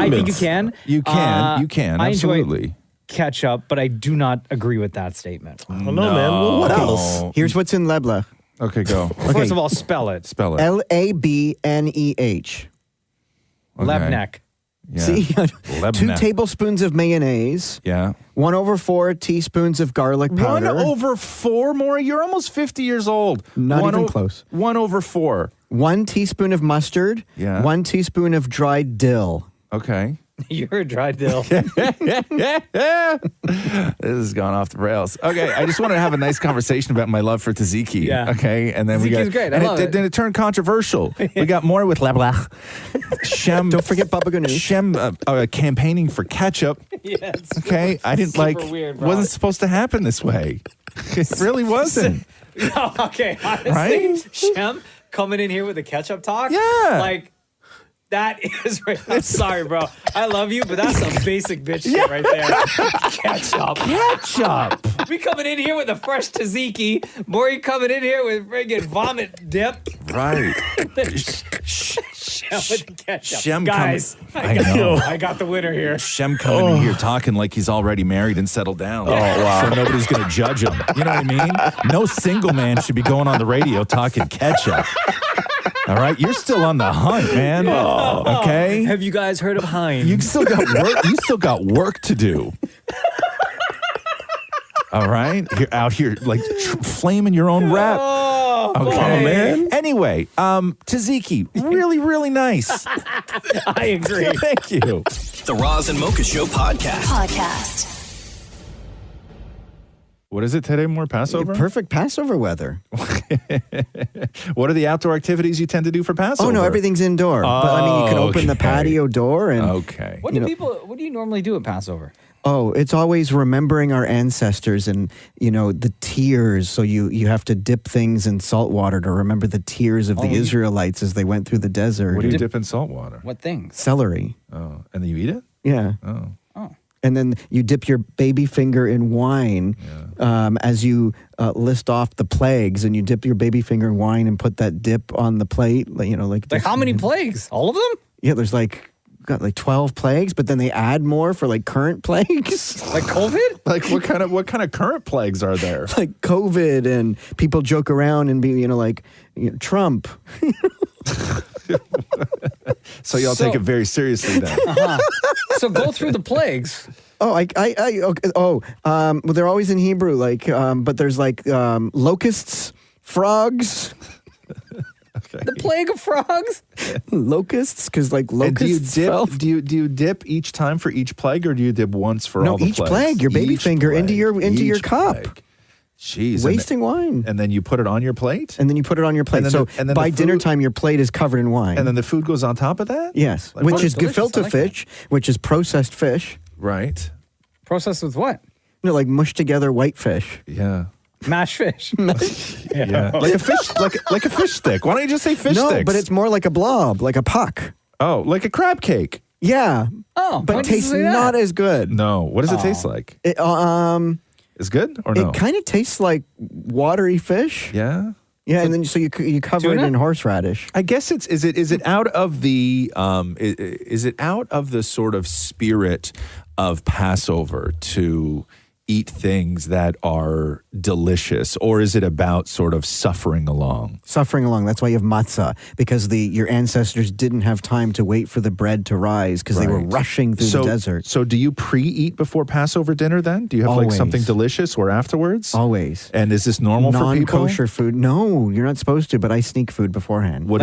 think you can. You can. You can. I enjoy Absolutely. ketchup, but I do not agree with that statement. I don't know, man. Well, what else? Here's what's in leblach. Okay, go. First of all, spell it. Spell it. Labneh. Lebnek. Yeah. See, 2 Lebnek. tablespoons of mayonnaise. Yeah. 1/4 teaspoons of garlic powder. 1/4, Maury? You're almost 50 years old. Not even close. 1/4. 1 teaspoon of mustard. Yeah. 1 teaspoon of dried dill. Okay. You're a dry dill. This has gone off the rails. Okay, I just wanted to have a nice conversation about my love for tzatziki. Yeah. Okay, and then we Tzatziki's got great. I and love it. then it turned controversial. We got more with leblach. Shem, Don't forget baba ganoush. Shem campaigning for ketchup. Yeah, it's Okay, I didn't super like. weird, bro. Wasn't supposed to happen this way. It really wasn't. Okay, honestly, Right? Shem coming in here with the ketchup talk. Yeah. Like, that is right. I'm sorry, bro. I love you, but that's some basic bitch shit right there. Ketchup. Ketchup. We coming in here with a fresh tzatziki. Maurie coming in here with friggin' vomit dip. Right. Shem with the ketchup. Shem Guys, I got the winner here. Shem coming in here talking like he's already married and settled down. Oh, wow. So nobody's going to judge him. You know what I mean? No single man should be going on the radio talking ketchup. All right? You're still on the hunt, man. Okay? Have you guys heard of Heinz? You still got work to do. All right? You're out here like flaming your own rap. Okay, man. Anyway, tzatziki, really, really nice. I agree. Thank you. The Roz and Mocha Show podcast. What is it today? More Passover? Perfect Passover weather. What are the outdoor activities you tend to do for Passover? Oh, no, everything's indoor. But I mean, you can open the patio door and. Okay. What do you normally do at Passover? Oh, it's always remembering our ancestors and, the tears. So you have to dip things in salt water to remember the tears of the Israelites as they went through the desert. What do you dip in salt water? What things? Celery. Oh, and then you eat it? Yeah. Oh. And then you dip your baby finger in wine as you list off the plagues, and you dip your baby finger in wine and put that dip on the plate. Like how many plagues? All of them? Yeah, there's got 12 plagues, but then they add more for current plagues. Like COVID? Like what kind of current plagues are there? Like COVID, and people joke around and be Trump. So y'all take it very seriously then. So go through the plagues. Oh, okay. Well, they're always in Hebrew, but there's locusts, frogs. Okay. The plague of frogs? Locusts, because locusts. Do you dip each time for each plague, or do you dip once for all the plagues? No, each plague. Your baby finger into your cup. Plague. Jeez, wasting wine. And then you put it on your plate? And then you put it on your plate. So by dinner time, your plate is covered in wine. And then the food goes on top of that? Yes, which is gefilte fish, which is processed fish. Right. Processed with what? Like mushed together white fish. Yeah. Mashed fish. Yeah. Like a fish stick. Why don't you just say fish sticks? No, but it's more like a blob, like a puck. Oh, like a crab cake. Yeah. Oh, but tastes not as good. No. What does it taste like? Is good or no? It kind of tastes like watery fish. Yeah. Yeah, and then so you cover it in horseradish. I guess is it out of the is it out of the sort of spirit of Passover to eat things that are delicious, or is it about sort of suffering along? Suffering along. That's why you have matzah, because your ancestors didn't have time to wait for the bread to rise because they were rushing through the desert. So do you pre-eat before Passover dinner then? Do you have something delicious or afterwards? Always. And is this normal for people? Non-kosher food? No, you're not supposed to, but I sneak food beforehand. What?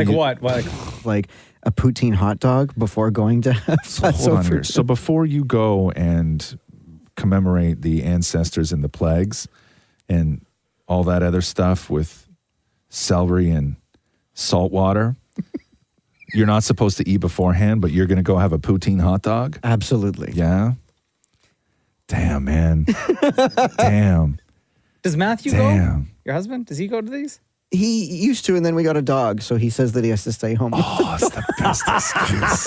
Like a poutine hot dog before going to have Passover. Hold on here. So before you go and commemorate the ancestors and the plagues and all that other stuff with celery and salt water, you're not supposed to eat beforehand, but you're going to go have a poutine hot dog? Absolutely. Yeah? Damn, man. Damn. Does Matthew go? Your husband? Does he go to these? He used to, and then we got a dog, so he says that he has to stay home. Oh, it's the best excuse.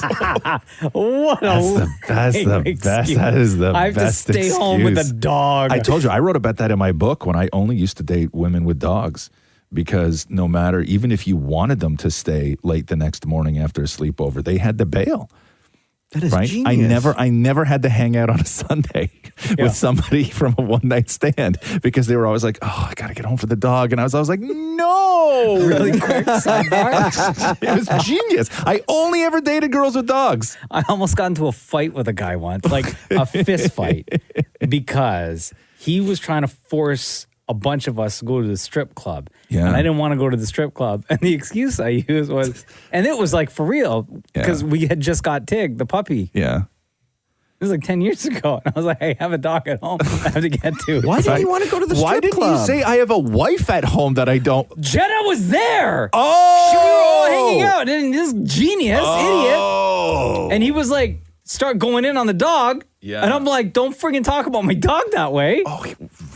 That's the best. That is the best. I have to stay home with a dog. I told you, I wrote about that in my book when I only used to date women with dogs, because no matter, even if you wanted them to stay late the next morning after a sleepover, they had to bail. That is genius. I never had to hang out on a Sunday with somebody from a one-night stand, because they were always like, "Oh, I gotta get home for the dog," and I was like, "No!" Really quick sidebar. It was genius. I only ever dated girls with dogs. I almost got into a fight with a guy once, like a fist fight, because he was trying to force a bunch of us to go to the strip club. Yeah. And I didn't want to go to the strip club. And the excuse I used was, and it was like for real, because we had just got Tig, the puppy. Yeah. It was like 10 years ago. And I was like, hey, I have a dog at home I have to get to. Why did you want to go to the strip club? Why didn't you say I have a wife at home that I don't? Jenna was there. Oh. We were all hanging out. And this genius, idiot. And he was like, start going in on the dog. Yeah. And I'm like, don't friggin' talk about my dog that way. Oh,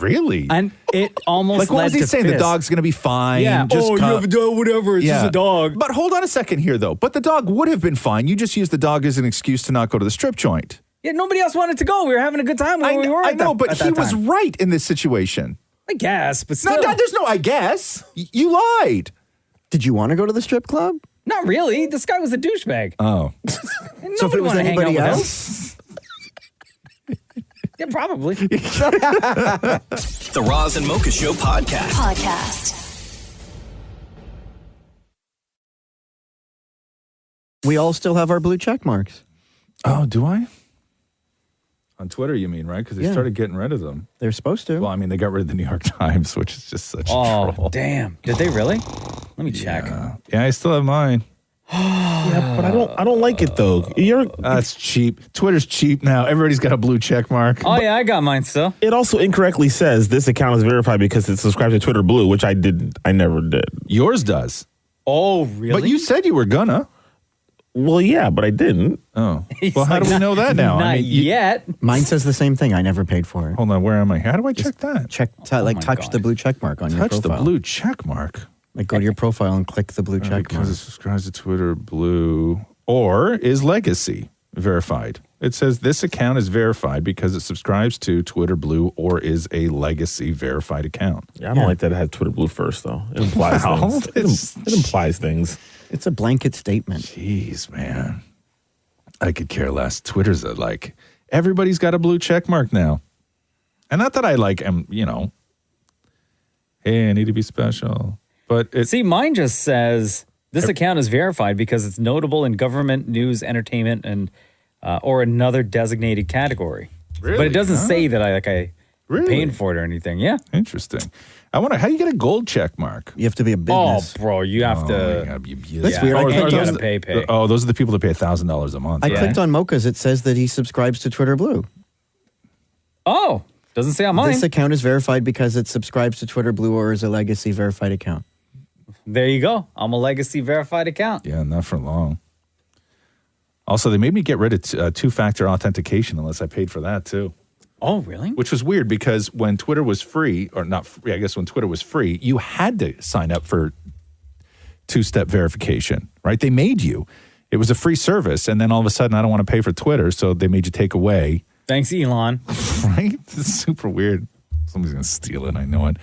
really? And it almost like, what led was he to saying? fist. The dog's going to be fine. Yeah. Just you have a dog, whatever. It's just a dog. But hold on a second here, though. But the dog would have been fine. You just used the dog as an excuse to not go to the strip joint. Yeah, nobody else wanted to go. We were having a good time where we were. I know, but he was right in this situation. I guess, but still. No, there's no I guess. You lied. Did you want to go to the strip club? Not really. This guy was a douchebag. Oh. So if it was anybody else? Yeah, probably. The Roz and Mocha Show podcast. We all still have our blue check marks. Oh, do I? On Twitter, you mean, right? Because they Yeah. started getting rid of them. They're supposed to. Well, I mean, they got rid of the New York Times, which is just such a Oh, troll. damn. Did they really? Let me check. Yeah, I still have mine. Yeah, but I don't like it though. That's cheap. Twitter's cheap now. Everybody's got a blue check mark. Oh, yeah, I got mine still. It also incorrectly says this account is verified because it's subscribed to Twitter Blue, which I never did. Yours does. Oh, really? But you said you were gonna. Well, yeah, but I didn't. Oh. Well, how do we know that now? Not yet. Mine says the same thing. I never paid for it. Hold on, where am I? How do I check that? Touch the blue check mark on your Touch profile. the blue check mark. Like go to your profile and click the blue check mark. Because it subscribes to Twitter Blue or is legacy verified. It says this account is verified because it subscribes to Twitter Blue or is a legacy verified account. Yeah, I don't like that it has Twitter Blue first, though. It implies things. It implies things. It's a blanket statement. Jeez, man. I could care less. Twitter's everybody's got a blue check mark now. And not that I am, hey, I need to be special. But See, mine just says this account is verified because it's notable in government, news, entertainment, and or another designated category. Really? But it doesn't say that I Really? paying for it or anything. Yeah. Interesting. I wonder, how do you get a gold check mark? You have to be a business. Oh, bro, you have to. You gotta be That's weird. I You clicked gotta on- pay. Oh, those are the people that pay $1,000 a month. I right? clicked on Mocha's. It says that he subscribes to Twitter Blue. Oh, doesn't say on mine. This account is verified because it subscribes to Twitter Blue or is a legacy verified account. There you go. I'm a legacy verified account. Yeah, not for long. Also, they made me get rid of two-factor authentication unless I paid for that too. Oh, really? Which was weird because when Twitter was free, or not free, I guess when Twitter was free, you had to sign up for two-step verification, right? They made you. It was a free service, and then all of a sudden, I don't want to pay for Twitter, so they made you take away. Thanks, Elon. Right? It's super weird. Somebody's going to steal it. I know it.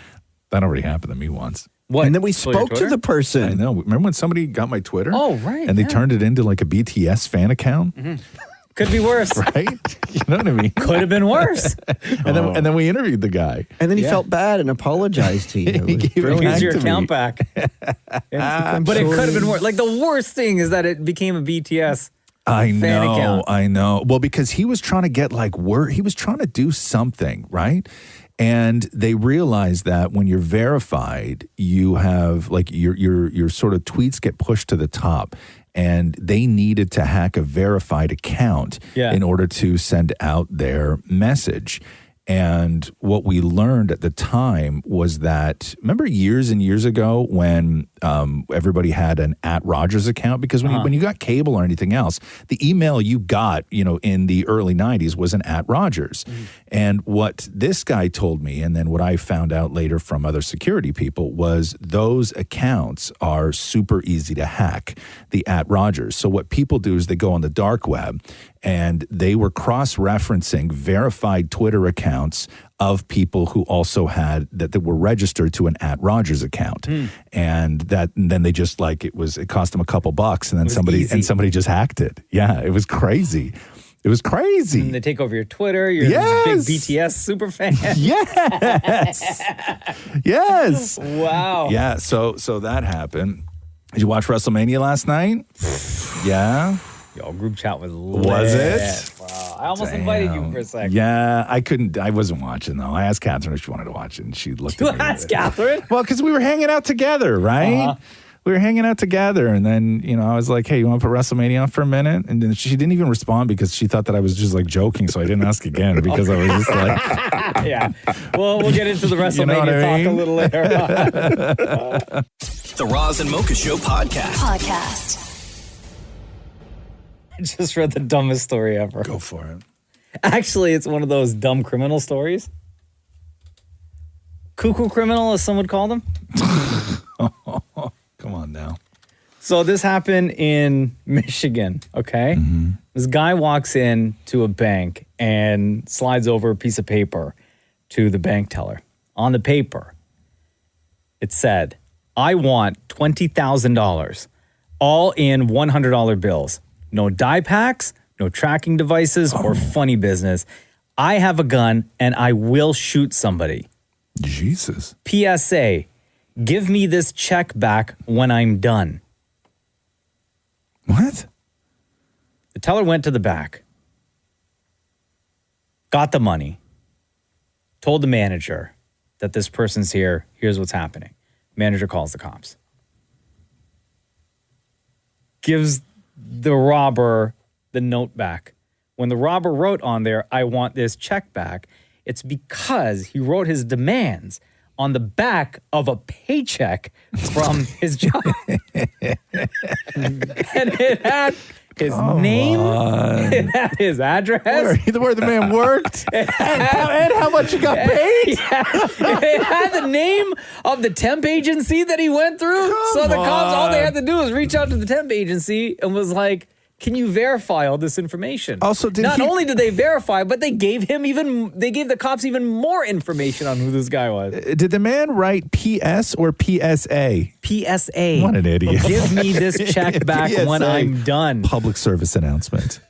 That already happened to me once. What? And then we Stole your spoke to Twitter? the person. I know. Remember when somebody got my Twitter? Oh, right. And they yeah. turned it into like a BTS fan account? Could be worse. Right? You know what I mean? Could have been worse. And then we interviewed the guy. And then he felt bad and apologized to you. It was gave it brilliant. Here's your to me. account back. But it could have been worse. Like the worst thing is that it became a BTS fan account. I know. Well, because he was trying to get he was trying to do something, right? And they realized that when you're verified, you have your sort of tweets get pushed to the top. And they needed to hack a verified account in order to send out their message. And what we learned at the time was that, remember years and years ago when everybody had an @Rogers account? Because when you got cable or anything else, the email you got, in the early 90s was an @Rogers. And what this guy told me, and then what I found out later from other security people, was those accounts are super easy to hack, the @Rogers. So what people do is they go on the dark web and they were cross-referencing verified Twitter accounts of people who also had that were registered to an @Rogers account. And then they just it cost them a couple bucks and then somebody just hacked it. Yeah, it was crazy. It was crazy. And they take over your Twitter. You're this big BTS super fan. Yes. Yes. Wow. Yeah, so that happened. Did you watch WrestleMania last night? Yeah. Yo, group chat was lit. Was it? Wow. I almost invited you for a second. Yeah, I wasn't watching though. I asked Catherine if she wanted to watch it and she looked You at me. asked Catherine? Well, because we were hanging out together, right? We were hanging out together, and then, I was like, hey, you want to put WrestleMania on for a minute? And then she didn't even respond because she thought that I was just joking, so I didn't ask again because I was just like... Yeah. Well, we'll get into the WrestleMania talk a little later. The Roz and Mocha Show podcast. I just read the dumbest story ever. Go for it. Actually, it's one of those dumb criminal stories. Cuckoo criminal, as some would call them. Come on now. So this happened in Michigan, okay? This guy walks in to a bank and slides over a piece of paper to the bank teller. On the paper, it said, I want $20,000, all in $100 bills. No die packs, no tracking devices, or funny business. I have a gun and I will shoot somebody. Jesus. PSA, give me this check back when I'm done. What? The teller went to the back, got the money, told the manager that this person's here. Here's what's happening. Manager calls the cops. Gives the robber the note back. When the robber wrote on there, I want this check back, it's because he wrote his demands on the back of a paycheck from his job. And it had his name, it had his address. Where the man worked, and how much he got paid. Yeah, it had the name of the temp agency that he went through. So the cops, all they had to do was reach out to the temp agency and was like, can you verify all this information? Also, not only did they verify, but they gave the cops even more information on who this guy was. Did the man write PS or PSA? PSA. What an idiot. Give me this check back when PSA. I'm done. Public service announcement.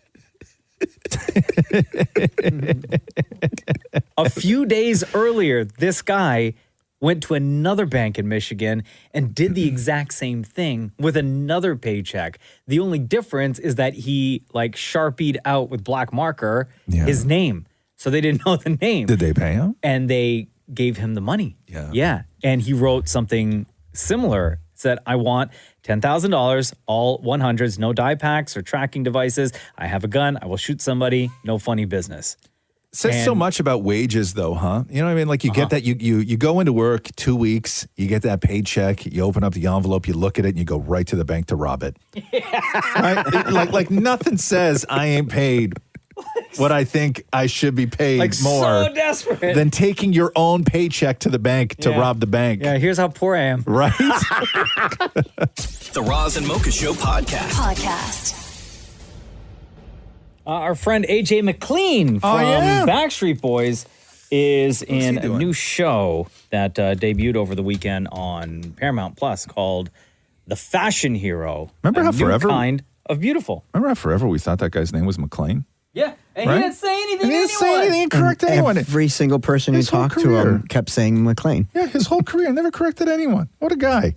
A few days earlier, this guy went to another bank in Michigan and did the exact same thing with another paycheck. The only difference is that he Sharpied out with black marker his name. So they didn't know the name. Did they pay him? And they gave him the money. Yeah. Yeah. And he wrote something similar. It said, I want $10,000, all 100s, no die packs or tracking devices. I have a gun. I will shoot somebody. No funny business. Says so much about wages, though, huh? You know what I mean? Like you get that, you go into work 2 weeks, you get that paycheck, you open up the envelope, you look at it, and you go right to the bank to rob it. Right? Like nothing says I ain't paid what I think I should be paid more so desperate than taking your own paycheck to the bank to rob the bank. Yeah, here's how poor I am. Right? The Roz and Mocha Show podcast. Our friend AJ McClean from Backstreet Boys is in a new show that debuted over the weekend on Paramount Plus called The Fashion Hero. Remember how new forever kind of beautiful. Remember how forever we thought that guy's name was McClean? Yeah, and Right? he didn't say anything. And he didn't say anything to correct And anyone. Every single person who His whole talked to him kept saying McLean. Yeah, his whole career never corrected anyone. What a guy.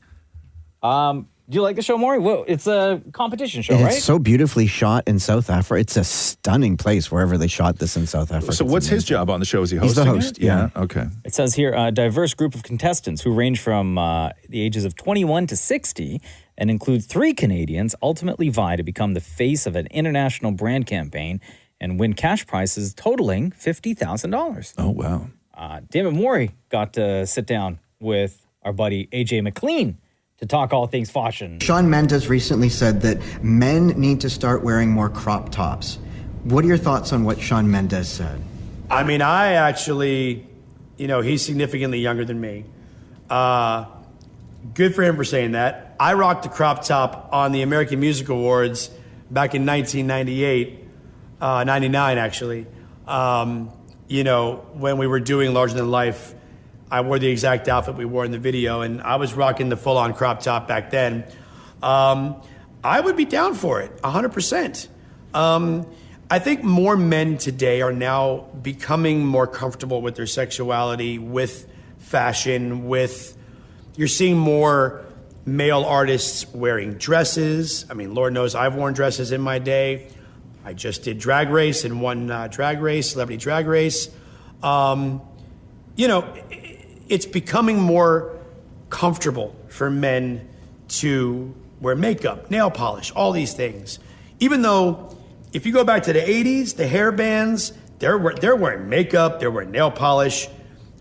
Do you like the show, Maurie? Well, it's a competition show, And right? it's so beautifully shot in South Africa. It's a stunning place wherever they shot this in South Africa. So what's his job on the show? Is he hosting He's the host, it? yeah. Okay. It says here, a diverse group of contestants who range from the ages of 21 to 60 and include 3 Canadians ultimately vie to become the face of an international brand campaign and win cash prizes totaling $50,000. Oh, wow. David Maury got to sit down with our buddy AJ McClean to talk all things fashion. Shawn Mendes recently said that men need to start wearing more crop tops. What are your thoughts on what Shawn Mendes said? I mean, I actually, he's significantly younger than me. Good for him for saying that. I rocked the crop top on the American Music Awards back in 1998, 99 actually. When we were doing Larger Than Life, I wore the exact outfit we wore in the video, and I was rocking the full-on crop top back then. I would be down for it, 100%. I think more men today are now becoming more comfortable with their sexuality, with fashion, you're seeing more male artists wearing dresses. I mean, Lord knows I've worn dresses in my day. I just did Drag Race and won Drag Race, Celebrity Drag Race. It's becoming more comfortable for men to wear makeup, nail polish, all these things. Even though, if you go back to the 80s, the hair bands, they're wearing makeup, they're wearing nail polish.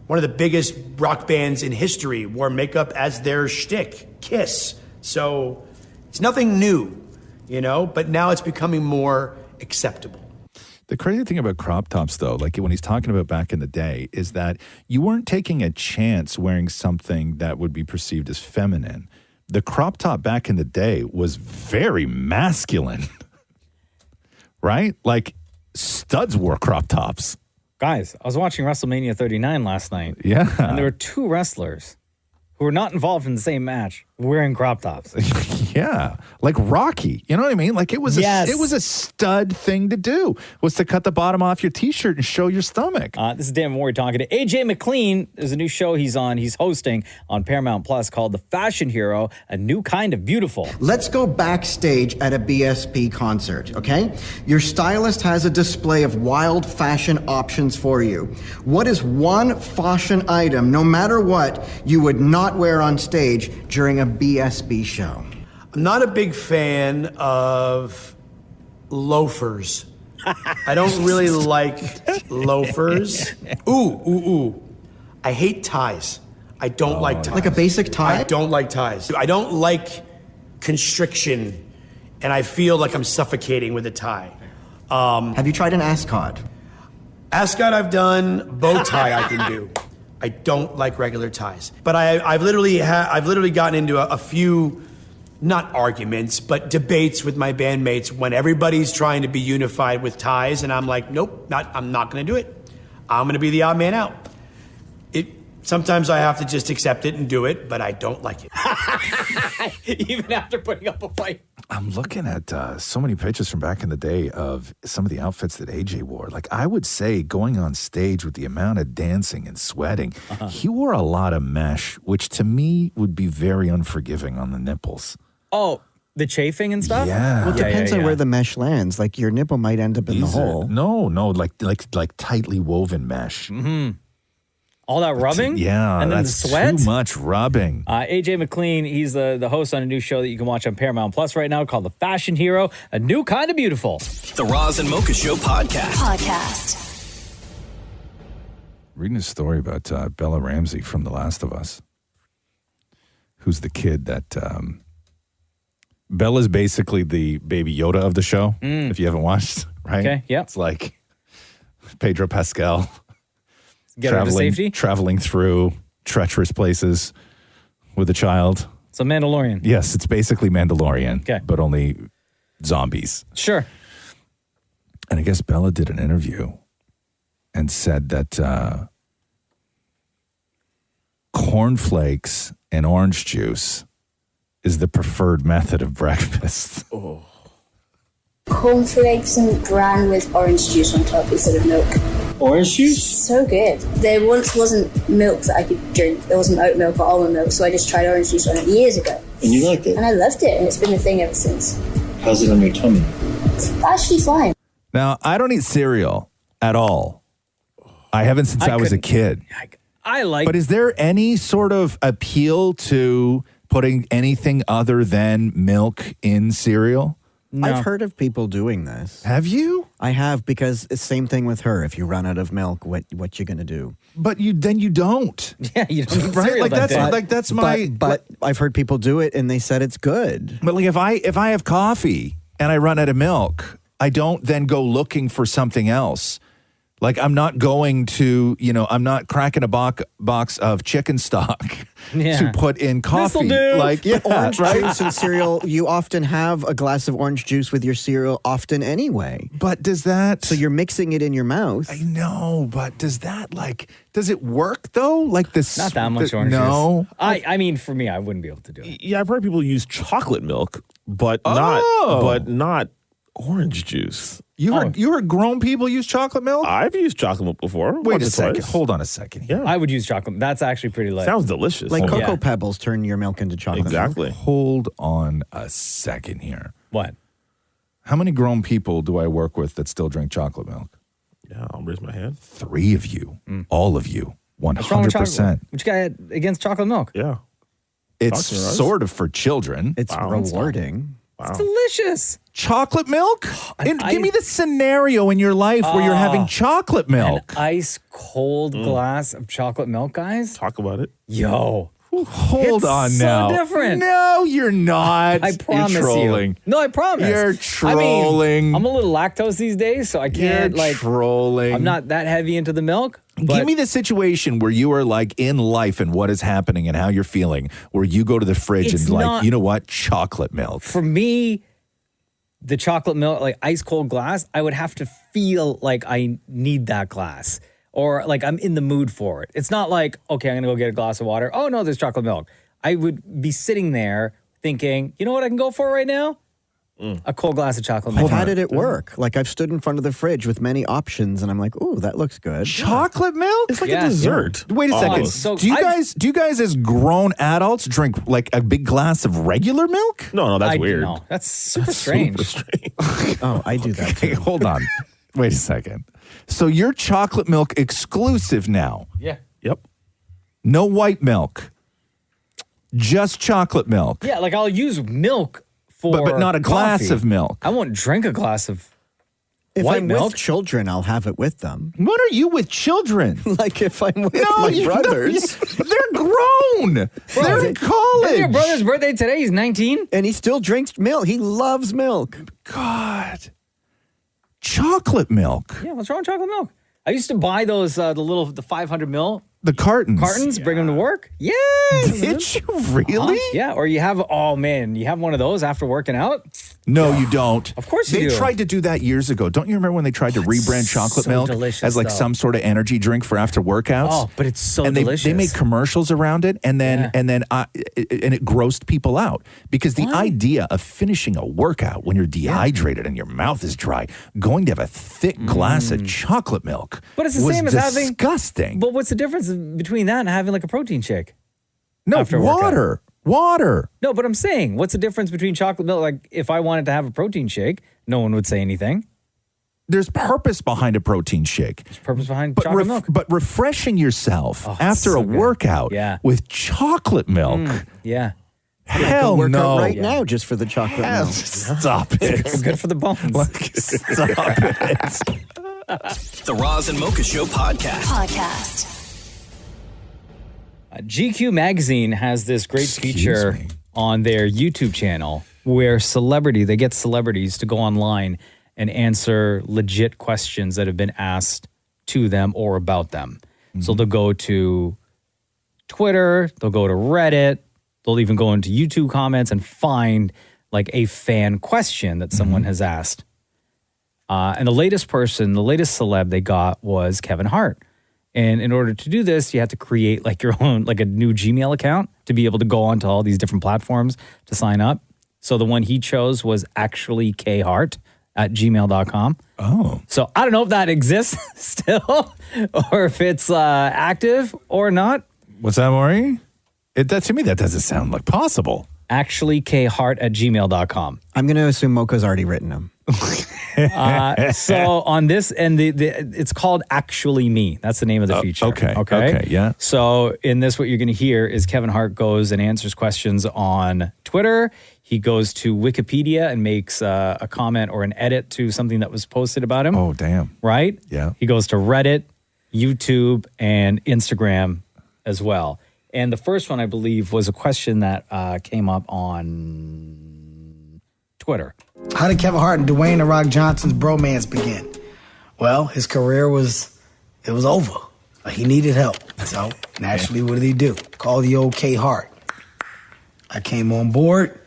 One of the biggest rock bands in history wore makeup as their shtick, Kiss. So it's nothing new, but now it's becoming more acceptable. The crazy thing about crop tops, though, like when he's talking about back in the day, is that you weren't taking a chance wearing something that would be perceived as feminine. the crop top back in the day was very masculine, right? Like studs wore crop tops. Guys, I was watching WrestleMania 39 last night. Yeah. And there were two wrestlers who were not involved in the same match wearing crop tops. Yeah, like Rocky. You know what I mean? Like it was Yes. a stud thing to do, was to cut the bottom off your T-shirt and show your stomach. This is Dan Maurie talking to AJ McClean. There's a new show he's hosting on Paramount Plus called The Fashion Hero, a new kind of beautiful. Let's go backstage at a BSP concert, okay? Your stylist has a display of wild fashion options for you. What is one fashion item, no matter what, you would not wear on stage during a BSB show? I'm not a big fan of loafers. I don't really like loafers. Ooh. I hate ties. I don't like ties. Like a basic tie? I don't like ties. I don't like constriction, and I feel like I'm suffocating with a tie. Have you tried an ascot? Ascot I've done, bow tie I can do. I don't like regular ties. But I've literally gotten into a few, not arguments, but debates with my bandmates when everybody's trying to be unified with ties, and I'm like, nope, I'm not going to do it. I'm going to be the odd man out. Sometimes I have to just accept it and do it, but I don't like it. Even after putting up a fight. I'm looking at so many pictures from back in the day of some of the outfits that AJ wore. Like I would say going on stage with the amount of dancing and sweating, he wore a lot of mesh, which to me would be very unforgiving on the nipples. Oh, the chafing and stuff? Yeah. Well, it depends on where the mesh lands. Like your nipple might end up in the hole. No, like tightly woven mesh. Mm-hmm. All that rubbing? Yeah, and then that's the sweat? too much rubbing. AJ McClean, he's the host on a new show that you can watch on Paramount Plus right now called The Fashion Hero, a new kind of beautiful. The Roz and Mocha Show podcast. Reading a story about Bella Ramsey from The Last of Us, who's the kid that... Bella's basically the baby Yoda of the show, if you haven't watched, right? Okay, yeah. It's like Pedro Pascal... Get her to safety? Traveling through treacherous places with a child. So Mandalorian. Yes, it's basically Mandalorian, Okay. but only zombies. Sure. And I guess Bella did an interview and said that cornflakes and orange juice is the preferred method of breakfast. Oh. Cornflakes and bran with orange juice on top instead of milk. Orange juice? So good. There once wasn't milk that I could drink. There wasn't oat milk or almond milk, so I just tried orange juice on it years ago. And you liked it? And I loved it, and it's been a thing ever since. How's it on your tummy? It's actually fine. Now, I don't eat cereal at all. I haven't since I was a kid. I like... But is there any sort of appeal to putting anything other than milk in cereal? No. I've heard of people doing this. Have you? I have, because it's the same thing with her. If you run out of milk, what you going to do? But then you don't. Yeah, you don't eat right? cereal That's my... But I've heard people do it, and they said it's good. But like if I have coffee and I run out of milk, I don't then go looking for something else. Like I'm not going to, I'm not cracking a box of chicken stock to put in coffee. Like, orange juice and cereal, you often have a glass of orange juice with your cereal often anyway. But does that... So you're mixing it in your mouth. I know, but does it work though? Like this... Not that much orange no. juice. I mean, for me, I wouldn't be able to do it. Yeah, I've heard people use chocolate milk, but not orange juice. You heard grown people use chocolate milk? I've used chocolate milk before. Wait a second. Hold on a second. Yeah. I would use chocolate. That's actually pretty light. Sounds delicious. Like Cocoa Pebbles turn your milk into chocolate Exactly. milk. Hold on a second here. What? How many grown people do I work with that still drink chocolate milk? Yeah, I'll raise my hand. 3 of you. All of you. 100%. What's wrong with chocolate? What you got against chocolate milk? Yeah. It's sort of for children. It's rewarding. It's delicious. Chocolate milk? Give me the scenario in your life where you're having chocolate milk. An ice cold glass of chocolate milk, guys. Talk about it. Yo. Hold on so now. Different. No, you're not. I promise you're trolling. you. No, I promise. You're trolling. I mean, I'm a little lactose these days, so I can't You're trolling. I'm not that heavy into the milk. Give me the situation where you are like in life and what is happening and how you're feeling, where you go to the fridge It's and like, not- you know what? Chocolate milk. For me, the chocolate milk, like ice cold glass, I would have to feel like I need that glass or like I'm in the mood for it. It's not like, okay, I'm going to go get a glass of water. Oh, no, there's chocolate milk. I would be sitting there thinking, you know what I can go for right now? A cold glass of chocolate milk. How did it work? Like I've stood in front of the fridge with many options, and I'm like, "Ooh, that looks good." Chocolate milk? It's like a dessert. Wait a second. So do you guys as grown adults drink like a big glass of regular milk? No, that's I weird. know. That's super strange. Oh, I do that. Okay, hold on. Wait a second. So you're chocolate milk exclusive now. Yeah. Yep. No white milk. Just chocolate milk. Yeah, like I'll use milk for But not a glass coffee. of milk. I won't drink a glass of If white I'm milk. with children, I'll have it with them. What are you with children? Like if I'm with my brothers. They're grown. They're in college. Isn't your brother's birthday today? He's 19. And he still drinks milk. He loves milk. God. Chocolate milk. Yeah, what's wrong with chocolate milk? I used to buy those the 500 mil The cartons. bring them to work. Yeah. Did you really? Yeah, or you have you have one of those after working out. No, you don't. Of course you They do. tried to do that years ago. Don't you remember when they tried to rebrand chocolate so milk delicious, as like though. some sort of energy drink for after workouts? Oh, but it's so and delicious. They made commercials around it, and then it grossed people out because the idea of finishing a workout when you're dehydrated and your mouth is dry, going to have a thick glass of chocolate milk, But it's the was same as having disgusting. But what's the difference between that and having like a protein shake? No, after a workout? water. No, but I'm saying, what's the difference between chocolate milk? Like, if I wanted to have a protein shake, no one would say anything. There's purpose behind a protein shake. There's purpose behind chocolate milk. But refreshing yourself Oh, after so a good. workout Yeah. with chocolate milk. Yeah. Hell work no. out right now just for the chocolate Hell, milk. Stop it. It's good for the bones. Stop it. The Roz and Mocha Show podcast. GQ Magazine has this great feature on their YouTube channel where they get celebrities to go online and answer legit questions that have been asked to them or about them. So they'll go to Twitter, they'll go to Reddit, they'll even go into YouTube comments and find like a fan question that someone has asked. And the latest celeb they got was Kevin Hart. And in order to do this, you have to create like your own, like a new Gmail account to be able to go onto all these different platforms to sign up. So the one he chose was actually khart@gmail.com. Oh. So I don't know if that exists still or if it's active or not. What's that, Maurie? To me, that doesn't sound like possible. Actually khart@gmail.com. I'm going to assume Mocha's already written them. So on this, and it's called Actually Me. That's the name of the feature. Okay, yeah. So in this, what you're going to hear is Kevin Hart goes and answers questions on Twitter. He goes to Wikipedia and makes a comment or an edit to something that was posted about him. Oh, damn. Right? Yeah. He goes to Reddit, YouTube, and Instagram as well. And the first one, I believe, was a question that came up on Twitter. How did Kevin Hart and Dwayne "The Rock" Johnson's bromance begin? Well, his career was over. He needed help. So naturally, what did he do? Call the old K Hart. I came on board,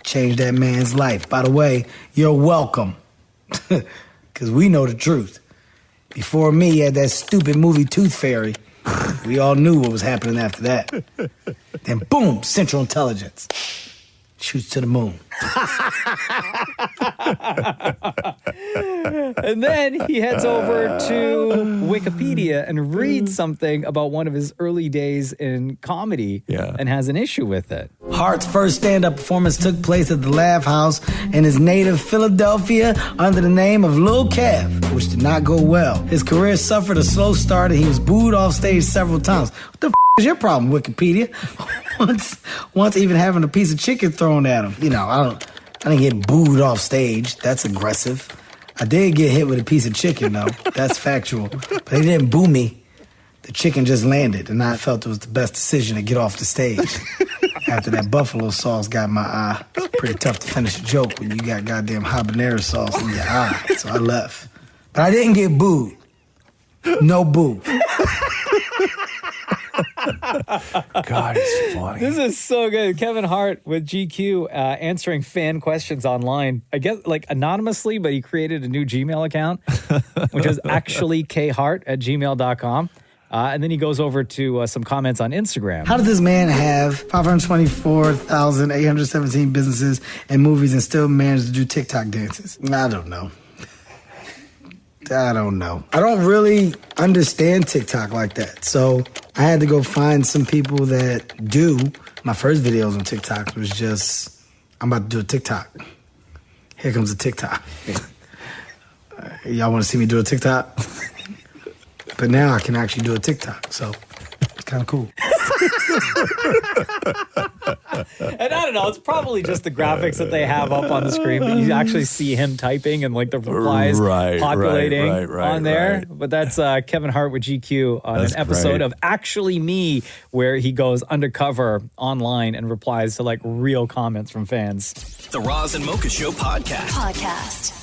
changed that man's life. By the way, you're welcome. Because we know the truth. Before me, he had that stupid movie Tooth Fairy. We all knew what was happening after that. Then boom, Central Intelligence. Shoots to the moon. And then he heads over to Wikipedia and reads something about one of his early days in comedy and has an issue with it. Hart's first stand-up performance took place at the Laugh House in his native Philadelphia under the name of Lil Kev, which did not go well. His career suffered a slow start and he was booed off stage several times. What the is your problem, Wikipedia? Once even having a piece of chicken thrown at him. You know, I didn't get booed off stage. That's aggressive. I did get hit with a piece of chicken, though. That's factual. But they didn't boo me. The chicken just landed, and I felt it was the best decision to get off the stage. After that buffalo sauce got in my eye, it's pretty tough to finish a joke when you got goddamn habanero sauce in your eye. So I left. But I didn't get booed. No boo. God, it's funny. This is so good. Kevin Hart with GQ answering fan questions online. I guess like anonymously, but he created a new Gmail account, which is actually khart@gmail.com. And then he goes over to some comments on Instagram. How does this man have 524,817 businesses and movies and still manage to do TikTok dances? I don't know. I don't really understand TikTok like that. So I had to go find some people that do. My first videos on TikTok was just, I'm about to do a TikTok. Here comes a TikTok. Y'all want to see me do a TikTok? But now I can actually do a TikTok, so it's kind of cool. And I don't know, it's probably just the graphics that they have up on the screen, but you actually see him typing and like the replies populating on there. Right. But that's Kevin Hart with GQ on That's an episode great. of Actually Me, where he goes undercover online and replies to like real comments from fans. The Roz and Mocha Show podcast.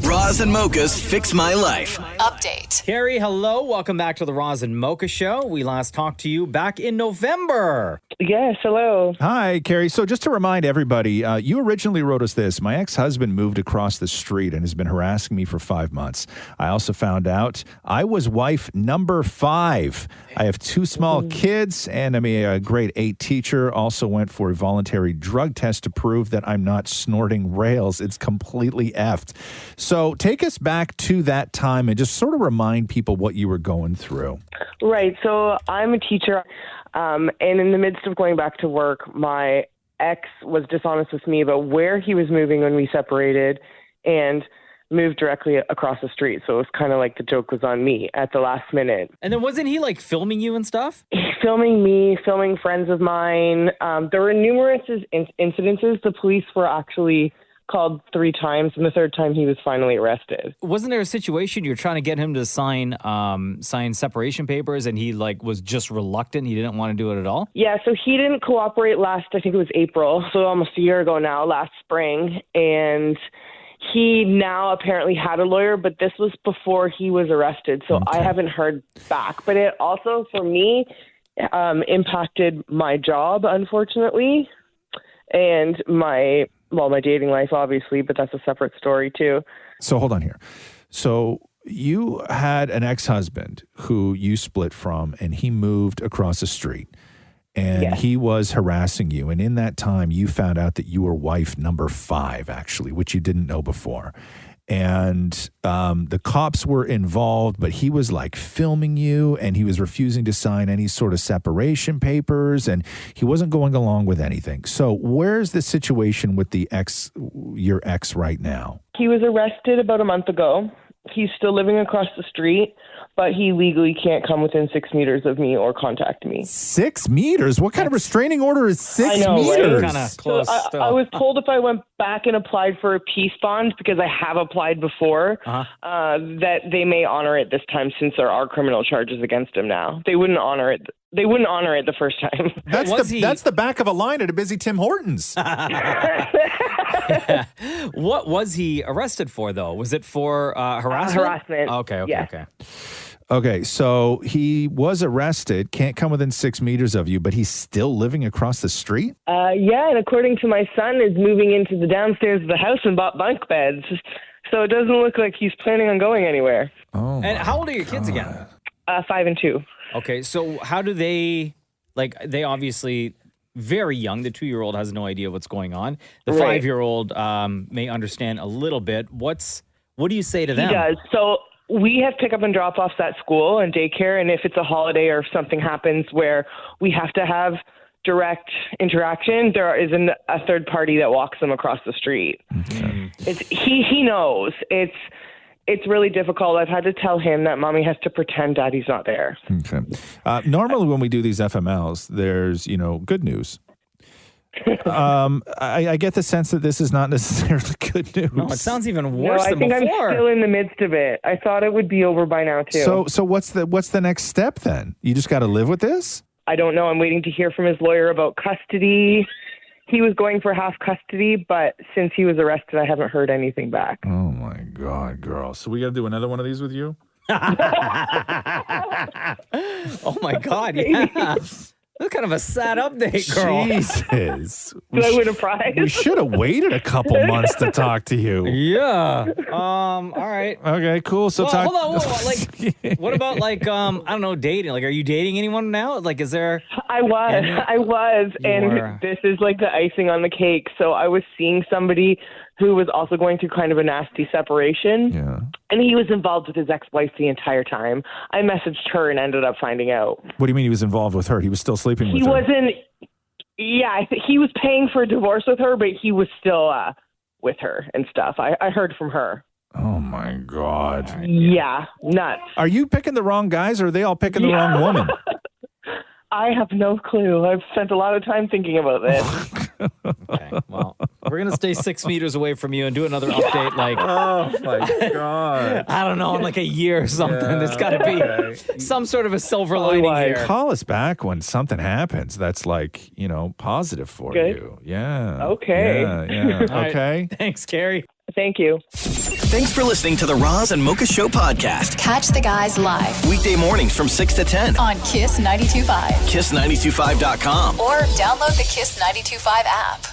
Roz and Mocha's Fix My Life. Update. Carrie, hello. Welcome back to the Roz and Mocha Show. We last talked to you back in November. Yes, hello. Hi, Carrie. So just to remind everybody, you originally wrote us this. My ex-husband moved across the street and has been harassing me for 5 months. I also found out I was wife number 5. I have 2 small kids, and I'm a grade 8 teacher. Also went for a voluntary drug test to prove that I'm not snorting rails. It's completely effed. So take us back to that time and just sort of remind people what you were going through. Right. So I'm a teacher, and in the midst of going back to work, my ex was dishonest with me about where he was moving when we separated and moved directly across the street. So it was kind of like the joke was on me at the last minute. And then wasn't he like filming you and stuff? Filming me, filming friends of mine. There were numerous incidences. The police were actually called 3 times, and the 3rd time he was finally arrested. Wasn't there a situation you're trying to get him to sign separation papers, and he like was just reluctant? He didn't want to do it at all? Yeah, so he didn't cooperate I think it was April, so almost a year ago now, last spring, and he now apparently had a lawyer, but this was before he was arrested, so I haven't heard back. But it also, for me, impacted my job, unfortunately, and my dating life, obviously, but that's a separate story, too. So hold on here. So you had an ex-husband who you split from, and he moved across the street, and he was harassing you. And in that time, you found out that you were wife number 5, actually, which you didn't know before. And the cops were involved, but he was like filming you, and he was refusing to sign any sort of separation papers, and he wasn't going along with anything. So where's the situation with your ex right now? He was arrested about a month ago. He's still living across the street, but he legally can't come within 6 meters of me or contact me. 6 meters? What kind of restraining order is 6 I know, meters? Right? Kind of close. So I was told if I went back and applied for a peace bond, because I have applied before, that they may honor it this time since there are criminal charges against him now. They wouldn't honor it. They wouldn't honor it the first time. That's the back of a line at a busy Tim Hortons. What was he arrested for, though? Was it for harassment? Harassment. Okay. Okay, so he was arrested, can't come within 6 meters of you, but he's still living across the street? Yeah, and according to my son, is moving into the downstairs of the house and bought bunk beds. So it doesn't look like he's planning on going anywhere. Oh, and how old are your kids again? 5 and 2. Okay, so how do they, like, they obviously very young. The 2-year-old has no idea what's going on. The 5-year-old may understand a little bit. What do you say to them? He does. So we have pickup and drop-offs at school and daycare, and if it's a holiday or if something happens where we have to have direct interaction, there is a third party that walks them across the street. Okay. He knows. It's really difficult. I've had to tell him that mommy has to pretend daddy's not there. Okay. Normally when we do these FMLs, there's, good news. I get the sense that this is not necessarily good news. No, it sounds even worse than before. I think I'm still in the midst of it. I thought it would be over by now, too. So what's the next step then? You just got to live with this? I don't know. I'm waiting to hear from his lawyer about custody. He was going for half custody, but since he was arrested, I haven't heard anything back. Oh, my God, girl. So we got to do another one of these with you? Oh my God! Yeah. That's kind of a sad update, girl. Jesus. Did I win a prize? We should have waited a couple months to talk to you. Yeah. All right. Okay, cool. So well, talk. hold on. Like, what about like I don't know, dating? Like, are you dating anyone now? Like, is there? I was, and this is like the icing on the cake. So I was seeing somebody who was also going through kind of a nasty separation. Yeah. And he was involved with his ex-wife the entire time. I messaged her and ended up finding out. What do you mean he was involved with her? He was still sleeping with her? He wasn't. Yeah, he was paying for a divorce with her, but he was still with her and stuff. I heard from her. Oh my God. Yeah, nuts. Are you picking the wrong guys or are they all picking the wrong woman? I have no clue. I've spent a lot of time thinking about this. Okay, well, we're going to stay 6 meters away from you and do another update like... Oh, my God. I don't know, in like a year or something. There's got to be some sort of a silver lining here. Call us back when something happens that's like, positive for you. Yeah. Okay. Yeah. All right. Okay. Thanks, Carrie. Thank you. Thanks for listening to the Roz and Mocha Show podcast. Catch the guys live Weekday mornings from 6 to 10 on Kiss 92.5. KISS925.com. Or download the Kiss 92.5 app.